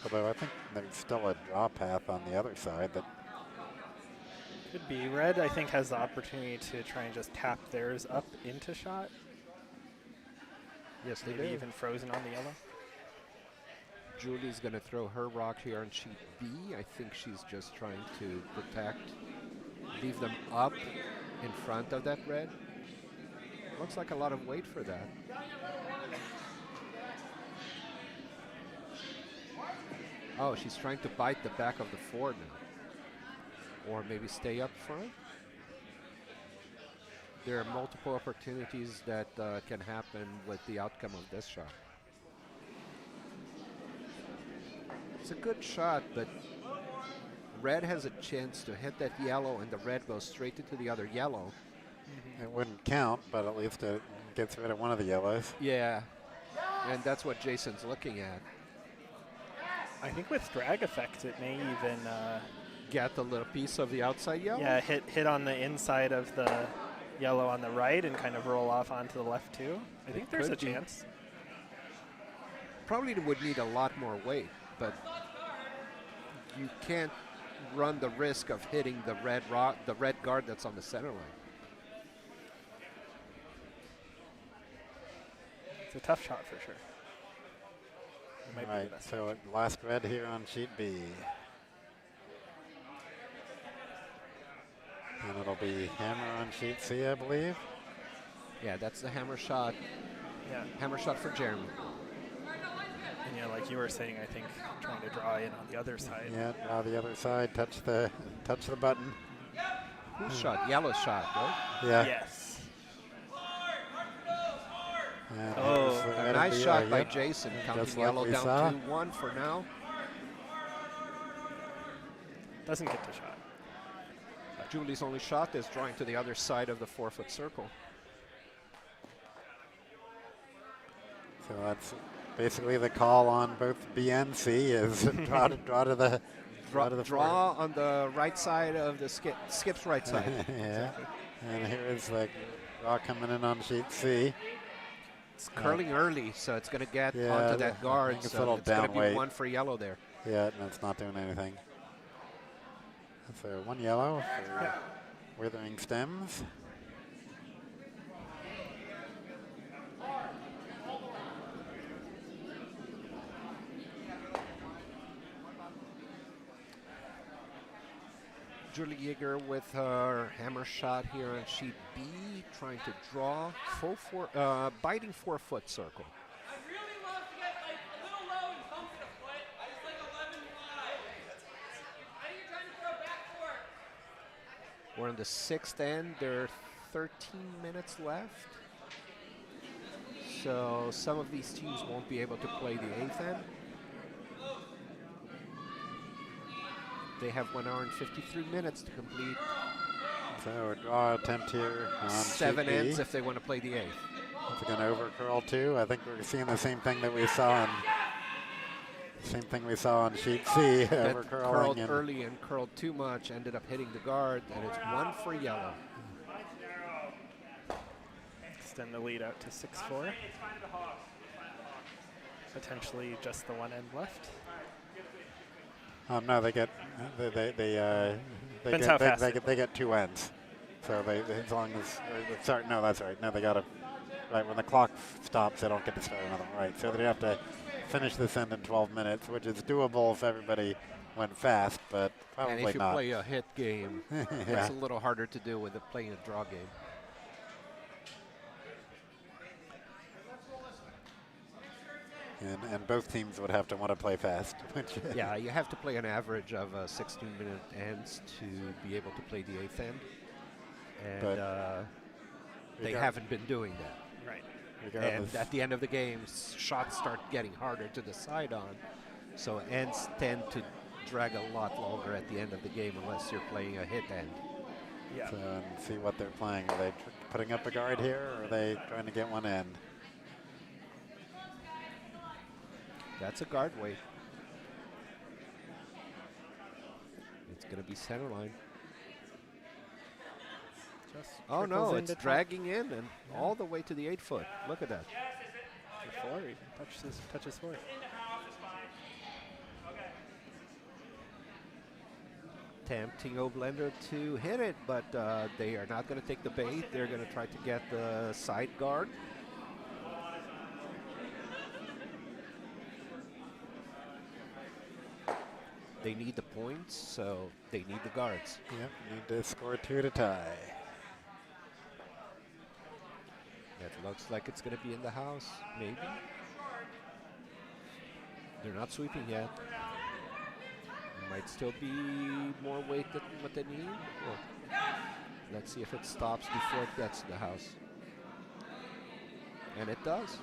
Although I think there's still a draw path on the other side that. Could be. Red, I think, has the opportunity to try and just tap theirs up into shot. Yes, they Maybe do. even frozen on the yellow. Julie's going to throw her rock here on sheet B. I think she's just trying to protect, leave them up in front of that red. Looks like a lot of weight for that. Oh, she's trying to bite the back of the 4 now. Or maybe stay up front. There are multiple opportunities that can happen with the outcome of this shot. It's a good shot, but red has a chance to hit that yellow, and the red goes straight into the other yellow. It wouldn't count, but at least it gets rid of one of the yellows. Yeah, and that's what Jason's looking at. I think with drag effect, it may even Get the little piece of the outside yellow? yeah, hit on the inside of the yellow on the right and kind of roll off onto the left too. I think there's a could be. chance. Probably would need a lot more weight, but you can't run the risk of hitting the red rock, the red guard that's on the center line. It's a tough shot for sure. It might be the Right, best so last red here on sheet B. And it'll be hammer on sheet C, I believe. Yeah, that's the hammer shot. Yeah, Hammer shot for Jeremy. and yeah, like you were saying, I think trying to draw in on the other side. Yeah, draw the other side, touch the button. Who's shot? Yellow shot, right? Yeah. Yes. And Oh, here's the A red nice and shot B, by yep. Jason, Just counting like yellow we down saw. 2-1 for now. Doesn't get the shot. Julie's only shot is drawing to the other side of the 4-foot circle. So that's basically the call on both B and C is draw to the Draw on the right side of the skip's right side. yeah. And here is the draw coming in on sheet C. It's curling early, so it's going to get Yeah, onto I that guard. think it's a So little it's going to down be weight. 1 for yellow there. Yeah, and it's not doing anything. So 1 yellow for withering stems. Julie Geiger with her hammer shot here on sheet B, trying to draw biting 4-foot circle. I really love to get like a little low and bump it a foot. It's like 11 wide. I think you're trying to throw back four. We're in the 6th end. There are 13 minutes left. So some of these teams won't be able to play the 8th end. They have 1 hour and 53 minutes to complete. So a draw attempt here on 7 sheet B. ends if they want to play the 8th. Is it going to over curl too? I think we're seeing the same thing that we saw on sheet C. That Over curled curling and early and curled too much, ended up hitting the guard, and it's 1 for yellow. Extend the lead out to 6-4. Potentially just the 1 end left. no, they get Depends how fast they get 2 ends. So they as long as sorry, no, that's right. No, they got to right when the clock stops, they don't get to start another one. Right, so they have to finish this end in 12 minutes, which is doable if everybody went fast, but probably And if you not. play a hit game, Yeah. it's a little harder to do with playing a draw game. And both teams would have to want to play fast. Which Yeah, you have to play an average of 16-minute ends to be able to play the 8th end. And But they haven't been doing that. Right. And regardless, at the end of the game, shots start getting harder to decide on. So ends tend to drag a lot longer at the end of the game unless you're playing a hit end. Yeah. so, and see what they're playing. Are they putting up a guard here, or are they trying to get one end? That's a guard weight. It's going to be center line. Just Oh no, trickles it's into dragging in and all the way to the 8-foot. Look at that. for 4. Even touches 4. Tempting Oblender to hit it, but they are not going to take the bait. They're going to try to get the side guard. They need the points, so they need the guards. Yep, need to score 2 to tie. That looks like it's going to be in the house, maybe. They're not sweeping yet. Might still be more weight than what they need. Well, let's see if it stops before it gets to the house. And it does.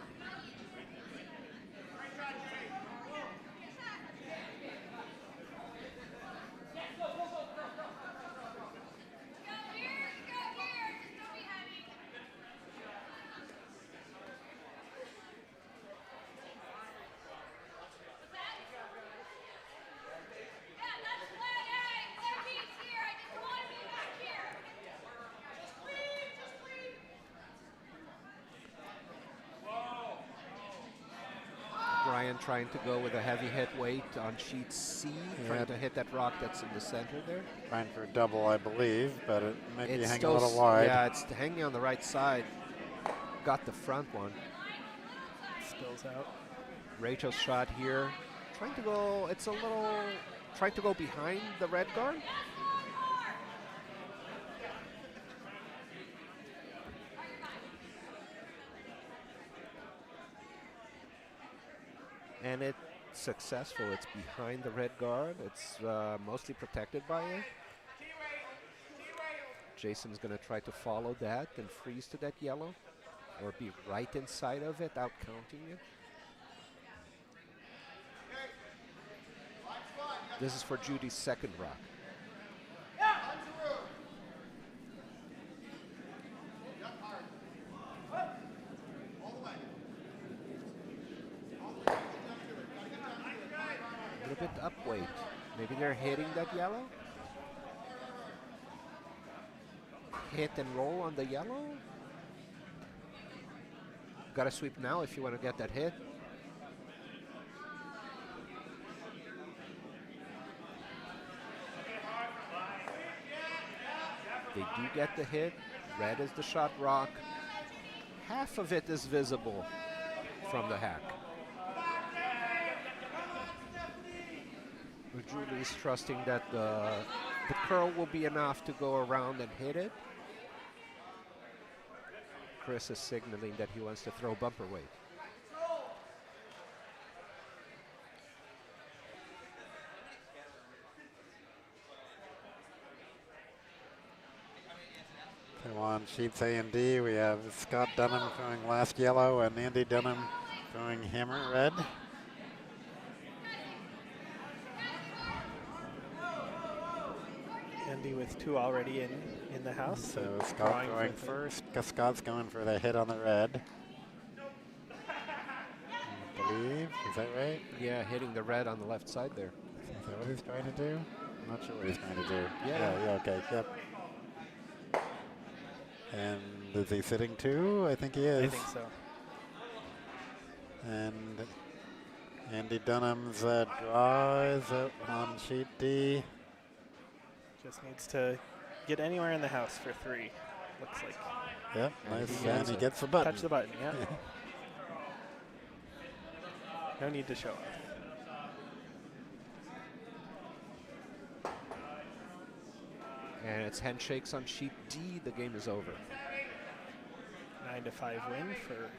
Brian trying to go with a heavy hit weight on sheet C, trying to hit that rock that's in the center there. Trying for a double, I believe, but it may be It's hanging a still little wide. Yeah, it's hanging on the right side. Got the front one. Spills out. Rachel's shot here. Trying to go, it's a little, trying to go behind the red guard. And it's successful. It's behind the red guard. It's mostly protected by it. Jason's going to try to follow that and freeze to that yellow, or be right inside of it, out counting it. This is for Judy's second rock. up weight. Maybe they're hitting that yellow. Hit and roll on the yellow. Got to sweep now if you want to get that hit. They do get the hit. Red is the shot rock. Half of it is visible from the hack. Julie is trusting that the curl will be enough to go around and hit it. Chris is signaling that he wants to throw bumper weight. So on sheets A and D, we have Scott Dunnam throwing last yellow and Andy Dunnam throwing hammer red. Andy with 2 already in the house. So Scott drawing throwing for first. Scott's going for the hit on the red. I believe, is that right? Yeah, hitting the red on the left side there. Is that what he's trying to do? I'm not sure what he's trying to do. Yeah. Okay, yep. And is he sitting too? I think he is. I think so. And Andy Dunnam's draw is up on sheet D. Just needs to get anywhere in the house for 3. Looks like. Yep, And nice. he And gets he it. gets the button. Touch the button, yeah. No need to show off. And it's handshakes on sheet D. The game is over. 9-5 win for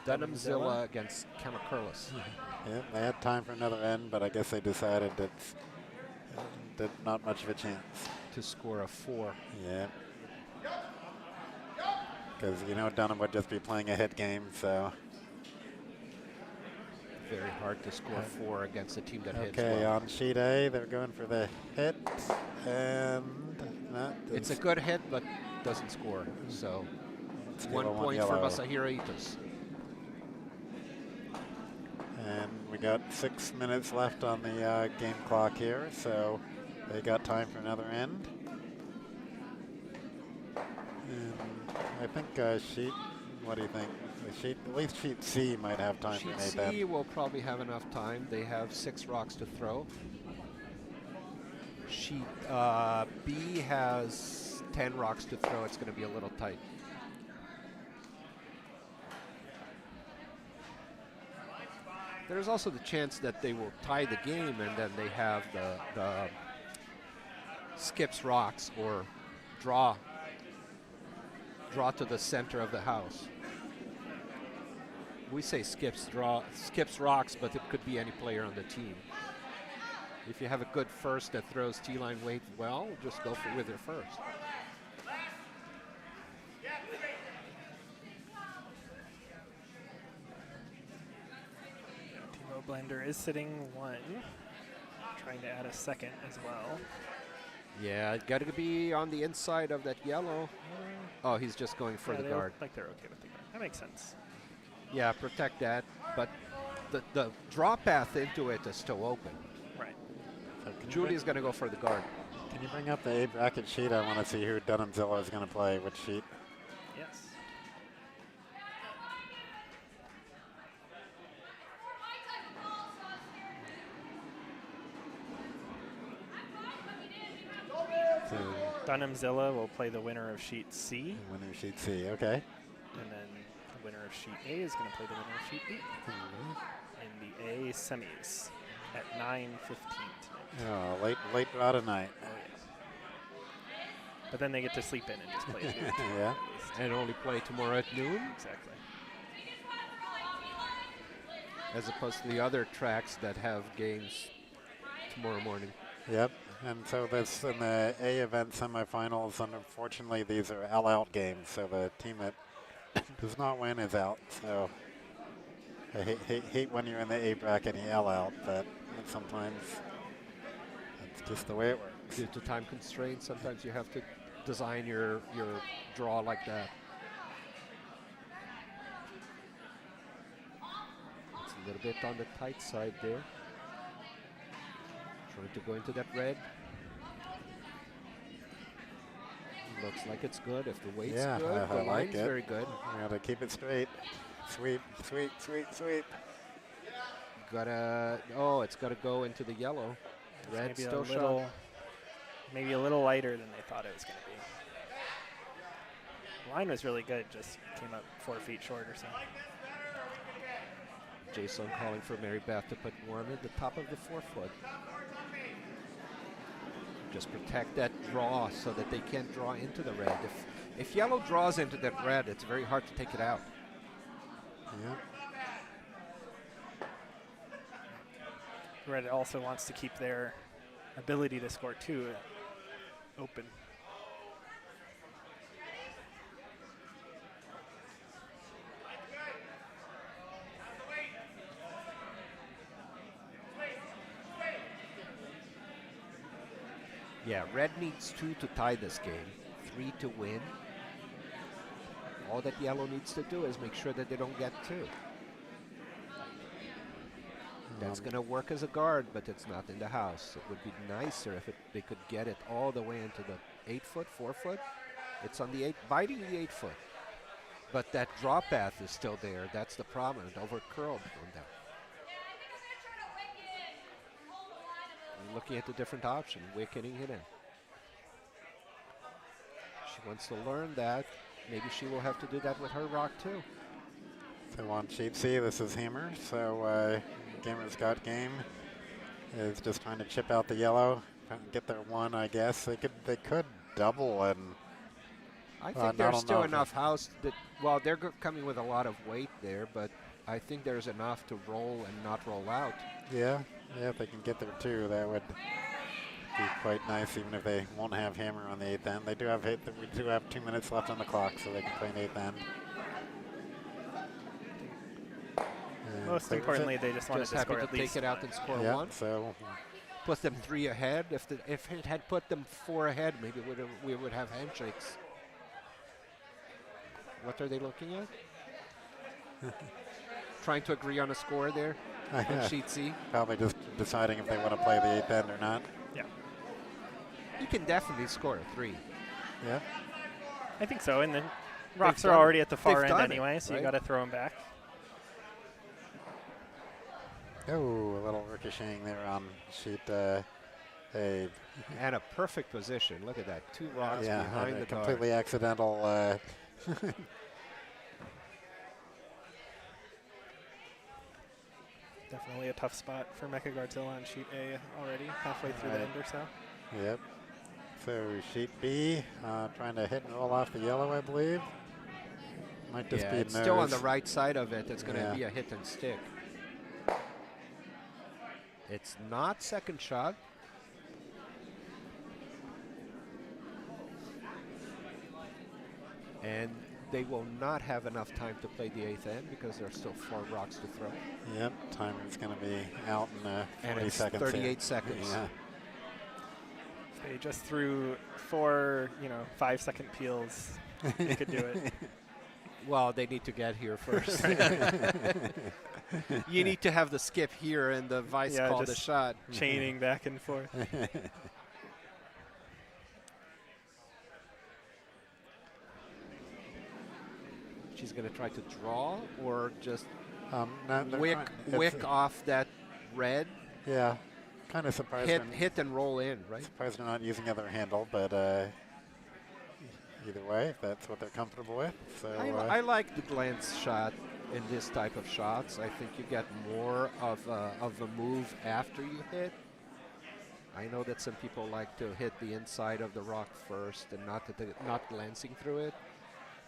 Dunnamzilla against Kamacurlas. Yep, they had time for another end, but I guess they decided that not much of a chance. To score a 4. Yeah. Because, you know, Dunnam would just be playing a hit game, so. Very hard to score 4 against a team that hits Okay, well. on sheet A, they're going for the hit, and that It's a is good hit, but doesn't score. So still 1 on point for yellow. Masahiro Itos. And we got 6 minutes left on the game clock here, so they got time for another end. And I think sheet, what do you think? The sheet, at least sheet C might have time Sheet to make C that. will probably have enough time. They have 6 rocks to throw. Sheet B has 10 rocks to throw. It's going to be a little tight. There's also the chance that they will tie the game and then they have the skips rocks or draw to the center of the house. We say skips rocks, but it could be any player on the team. If you have a good first that throws T-line weight well, just go with your first. Timo Blender is sitting 1. Trying to add a second as well. Yeah, got to be on the inside of that yellow. Oh, he's just going for Yeah, the they guard. look like they're okay with the guard. That makes sense. Yeah, protect that, but the draw path into it is still open. Right. So can you Julie's going to go for the guard. Can you bring up the A bracket sheet? I want to see who Dunnamzilla is going to play, which sheet. Yes. So, Dunnamzilla will play the winner of sheet C, winner sheet C, okay. and then the winner of sheet A is going to play the winner of sheet B in the A semis at 9:15 tonight. Oh, late draw tonight. Oh, yes. But then they get to sleep in and just play at noon. Yeah. At least. And only play tomorrow at noon, Exactly. as opposed to the other tracks that have games tomorrow morning. Yep. And so this in the A event semifinals, and unfortunately these are all-out games, so the team that does not win is out. So I hate when you're in the A bracket and you all out, but sometimes it's just the way it works. Due to time constraints, sometimes you have to design your draw like that. It's a little bit on the tight side there. Trying to go into that red. Looks like it's good. If the weight's Yeah, good, I the like line's it. very good. We got to keep it straight. Sweep, sweep, sweep, sweep. Gotta, oh, it's got to go into the yellow. It's Red maybe still a shot. little, maybe a little lighter than they thought it was going to be. Line was really good, just came up 4 feet short or so. Jason calling for Mary Beth to put one at the top of the 4-foot. Just protect that draw so that they can't draw into the red. If yellow draws into that red, it's very hard to take it out. Yeah. Red also wants to keep their ability to score 2 open. Yeah, red needs 2 to tie this game, 3 to win. All that yellow needs to do is make sure that they don't get 2. That's going to work as a guard, but it's not in the house. It would be nicer if they could get it all the way into the 8-foot, 4-foot. It's on the 8, biting the 8-foot. But that draw path is still there. That's the problem. It over-curled on that. Looking at the different option, wicketing it in. She wants to learn that. Maybe she will have to do that with her rock too. So on sheet C, this is Hammer. So Gamer's Got Game is just trying to chip out the yellow, get their 1, I guess. They could double and. I think there's still enough house that, well, they're coming with a lot of weight there, but I think there's enough to roll and not roll out. Yeah, if they can get there too, that would be quite nice, even if they won't have Hammer on the 8th end. They do have we do have 2 minutes left on the clock, so they can play an 8th end. And Most clears importantly, it. they just wanted Just to happy score to at take least. it out and score Yeah, 1. so Put them 3 ahead. If it had put them 4 ahead, maybe we would have handshakes. What are they looking at? Trying to agree on a score there on sheet C. probably just deciding if they want to play the 8th end or not. Yeah, You can definitely score a 3. Yeah. I think so. And then rocks done are it. already at the far They've end done it, anyway, so you right? got to throw them back. Oh, a little ricocheting there on sheet A. And a perfect position. Look at that. 2 rocks Yeah, behind and the a guard. completely accidental. Definitely a tough spot for Mecha-Guardzilla on sheet A already, halfway through the Right. end or so. Yep. So sheet B, trying to hit and roll off the yellow, I believe. Might just Yeah, be it's still on the nose. right side of it. It's going to Yeah. be a hit and stick. It's not second shot. And they will not have enough time to play the 8th end because there's still 4 rocks to throw. Yep, timer's going to be out in And 40 it's seconds. 38 seconds. Yeah. They just threw 4, 5-second peels. They could do it. Well, they need to get here first. You need to have the skip here and the vice Yeah, call the just shot. Chaining back and forth. She's going to try to draw or just No, they're wick trying- it's- off that red, Yeah, kind of surprised. hit and roll in, right? Surprised they're not using the other handle, but either way, if that's what they're comfortable with. So I like the glance shot in this type of shots. I think you get more of a move after you hit. I know that some people like to hit the inside of the rock first and not glancing through it,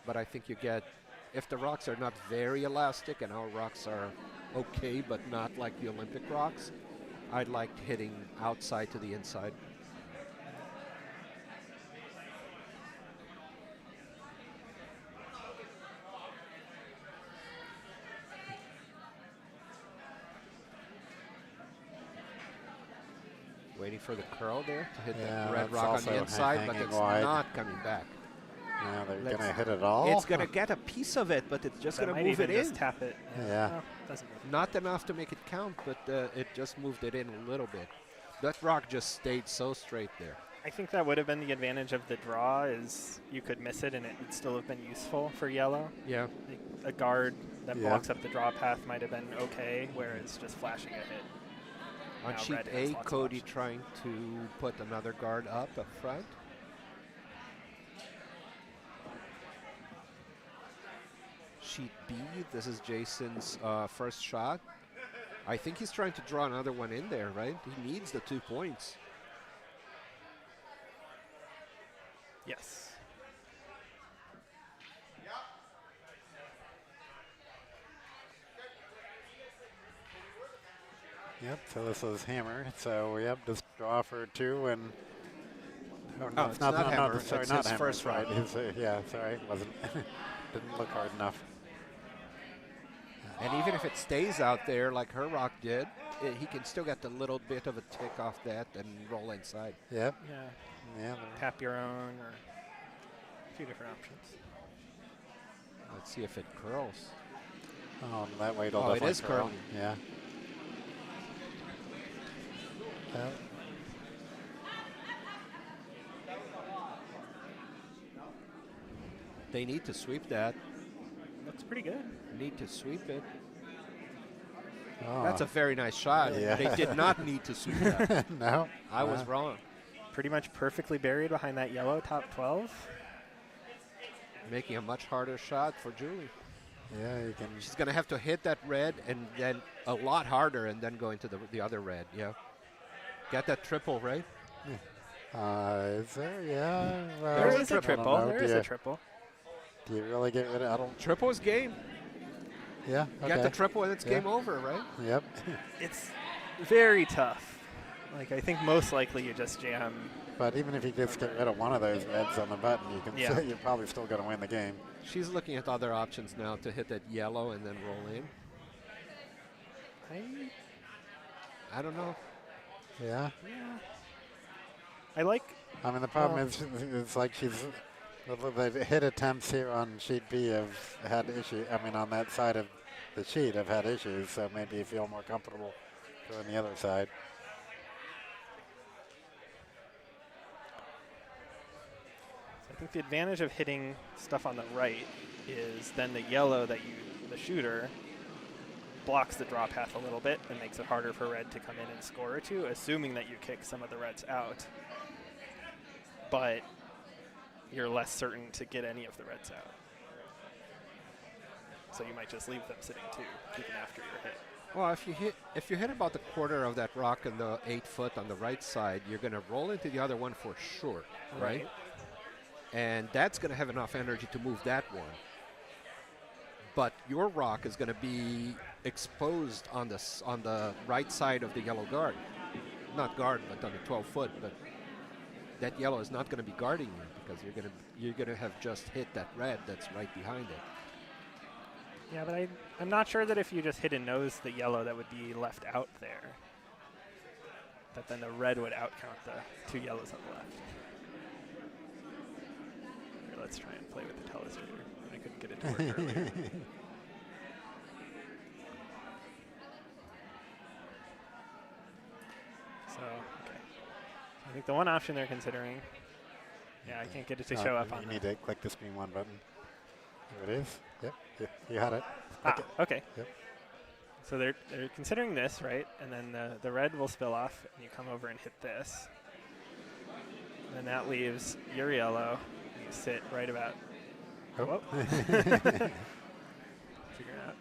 but I think you get, if the rocks are not very elastic, and our rocks are okay but not like the Olympic rocks, I'd like hitting outside to the inside. Waiting for the curl there to hit Yeah, that red that's rock on also the inside, but hanging it's wide. not coming back. yeah, they're Let's- going to hit it all. It's going to get a piece of it, but it's just That going to might move it even in. just tap it. Yeah. Well, doesn't move. Not enough to make it count, but it just moved it in a little bit. That rock just stayed so straight there. I think that would have been the advantage of the draw, is you could miss it and it would still have been useful for yellow. Yeah. Like a guard that Yeah. blocks up the draw path might have been okay, whereas just flashing a hit. On Now sheet red has A, lots of Cody options. trying to put another guard up front. Sheet B, this is Jason's first shot. I think he's trying to draw another one in there, right? He needs the 2 points. Yes. Yep, so this is hammer. So, yep, just draw for 2 and... Oh, it's not hammer. Sorry, It's not his hammer. first right. rock. Yeah, sorry, wasn't... didn't look hard enough. And even if it stays out there like her rock did, he can still get a little bit of a tick off that and roll inside. Yep, Yeah. yeah. Tap your own, or a few different options. Let's see if it curls. Oh, that way it'll Oh, it definitely is curl. curling. Yeah. Yep. They need to sweep that. Looks pretty good. Need to sweep it. Oh. That's a very nice shot. Yeah. They did not need to sweep that. No. I was wrong. Pretty much perfectly buried behind that yellow top 12. Making a much harder shot for Julie. Yeah, you can. She's going to have to hit that red and then a lot harder and then go into the other red. Yeah. Get that triple, right? Is there? Yeah. Well, There There's is a a triple. triple. There is a triple. Do you really get rid of? I don't. Triple is game. Yeah. Okay. Get the triple and it's Yeah. game over, right? Yep. It's very tough. Like, I think most likely you just jam. But even if you just get rid of one of those reds on the button, you can. Yeah. You're probably still going to win the game. She's looking at other options now to hit that yellow and then roll in. I don't know. Yeah. I like. I mean, the problem is, it's like she's. The hit attempts here on sheet B have had issue. I mean, on that side of the sheet have had issues. So maybe you feel more comfortable going the other side. I think the advantage of hitting stuff on the right is then the yellow that the shooter, blocks the draw path a little bit and makes it harder for red to come in and score or two, assuming that you kick some of the reds out. But you're less certain to get any of the reds out. So you might just leave them sitting too, even after your hit. Well, if you hit about the quarter of that rock in the 8 foot on the right side, you're going to roll into the other one for sure, right? And that's going to have enough energy to move that one. But your rock is going to be exposed on the right side of the yellow guard. Not guard, but on the 12 foot. But that yellow is not going to be guarding you because you're going to have just hit that red that's right behind it. Yeah, but I'm not sure that if you just hit and nose the yellow that would be left out there, that then the red would outcount the 2 yellows on the left. Here, let's try and play with the telestrator. I couldn't get it to work earlier. So, okay. I think the one option they're considering, yeah, I can't get it to show up on You need to click the screen 1 button. There it is. Yep. You had it. Okay. Yep. So they're considering this, right? And then the red will spill off, and you come over and hit this. And that leaves your yellow. And you sit right about. Oh. Whoa. Figure it out.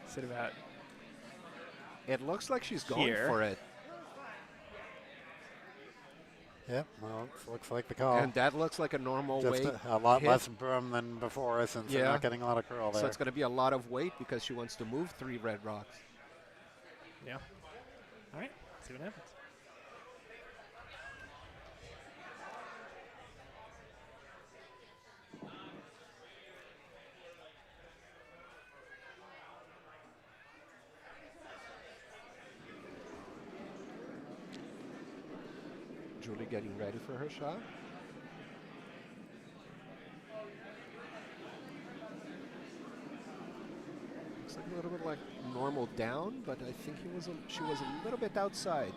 Sit about. It looks like she's going Here. for it. Yep. Well, it looks like the call. And that looks like a normal Just weight. a lot hit. less broom than before, since they're Yeah. not getting a lot of curl there. So it's going to be a lot of weight because she wants to move 3 red rocks. Yeah. All right. See what happens. Julie getting ready for her shot. Looks like a little bit like normal down, but I think she was a little bit outside.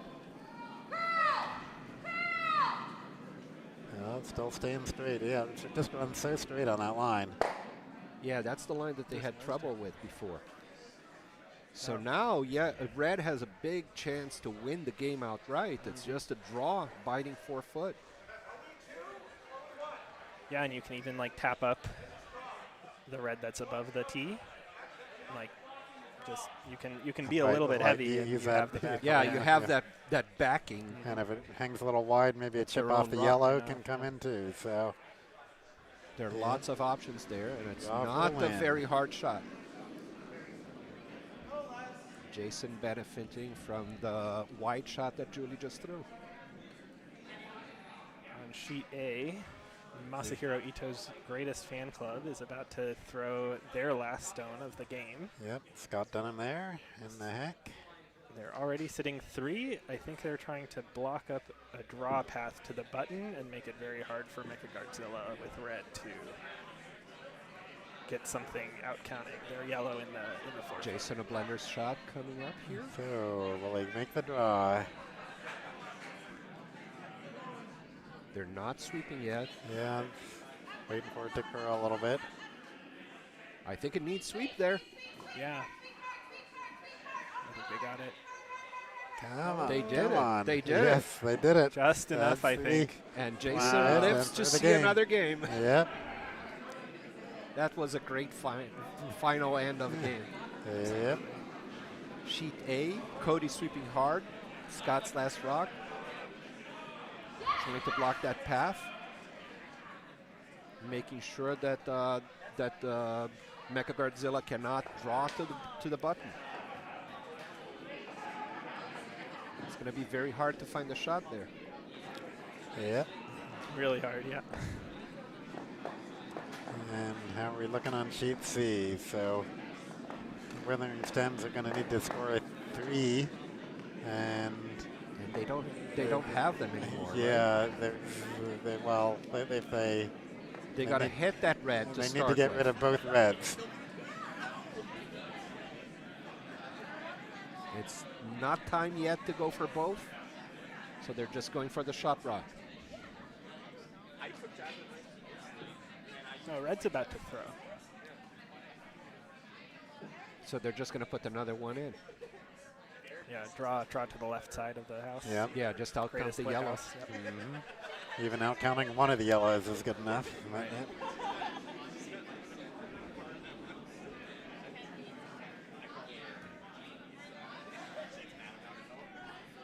still staying straight. Yeah, it should just run so straight on that line. Yeah, that's the line that they had trouble with before. So now, yeah, red has a big chance to win the game outright. It's just a draw, biting 4 foot. Yeah, and you can even like tap up the red that's above the tee. Like, just you can be a Right, little bit like heavy. you And use you have the that. back Yeah, line. you have that backing. And if it hangs a little wide, maybe a It's chip their off own the rock, yellow you know. can come in too. So There are lots of options there, and it's Draw for not the a win. very hard shot. Jason benefiting from the wide shot that Julie just threw. On sheet A, Masahiro Ito's greatest fan club is about to throw their last stone of the game. yep, Scott Dunnam there in the heck. They're already sitting 3. I think they're trying to block up a draw path to the button and make it very hard for Mecha-Guardzilla with red to get something out counting. They're yellow in the fourth. Jason, a blender's shot coming up here. So will they make the draw? They're not sweeping yet. Yeah, waiting for it to curl a little bit. I think it needs sweep there. Yeah. I think they got it. Come on, They did come it. on. They did it. Yes, they did it. Just enough, I That's the- think. And Jason Wow. lives And to for the see game. another game. Yep. That was a great final end of the game. Yep. Sheet A, Cody sweeping hard. Scott's last rock. Trying to block that path. Making sure that Mecha-Guardzilla cannot draw to the button. It's going to be very hard to find the shot there. Yep. Really hard, yeah. And how are we looking on sheet C? So Withering Stems are going to need to score a 3, and And they don't have them anymore. right? yeah, if They They got to need- hit that red to they start need to get with. rid of both reds. It's not time yet to go for both, so they're just going for the shot rock. No, red's about to throw. So they're just going to put another one in. Yeah, draw to the left side of the house. Yep. Yeah, just out Create a count the split yellow. house, yep. Even out counting one of the yellows is good enough. Right.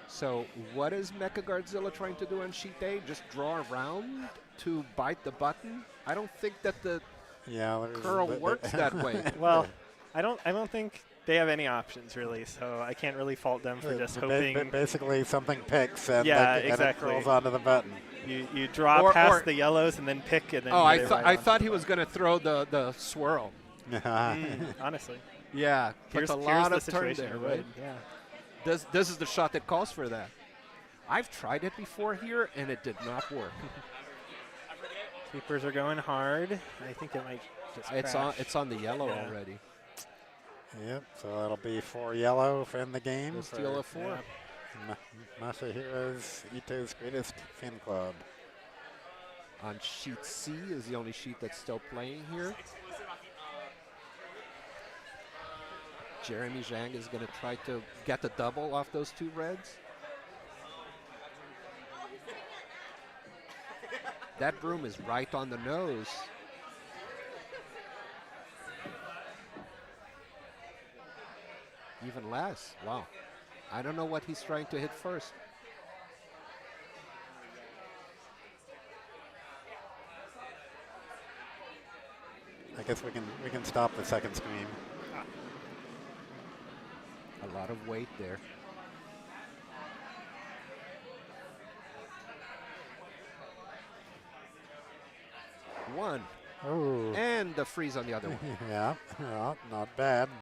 So what is Mecha-Guardzilla trying to do on sheet A? Just draw around to bite the button? I don't think that the Yeah, curl works that way. Well, I don't think they have any options really, so I can't really fault them for just hoping Basically, something picks and, Yeah, and it exactly. curls onto the button. you draw Or- past the yellows and then pick and then. Oh, get it right I on. thought he was going to throw the swirl. Honestly, Yeah, here's, but a here's lot the of turn situation. there, it would, right? Yeah. This is the shot that calls for that. I've tried it before here, and it did not work. Sweepers are going hard. I think it might just. It's on the yellow Yeah. already. Yep, so that'll be 4 yellow in the game. We'll steal a 4. Masahiro's Ito's greatest fan club. On sheet C is the only sheet that's still playing here. Jeremy Zhang is going to try to get the double off those 2 reds. That broom is right on the nose. Even less. Wow. I don't know what he's trying to hit first. I guess we can stop the second screen. A lot of weight there. One. Oh. And the freeze on the other one. Yeah, not bad.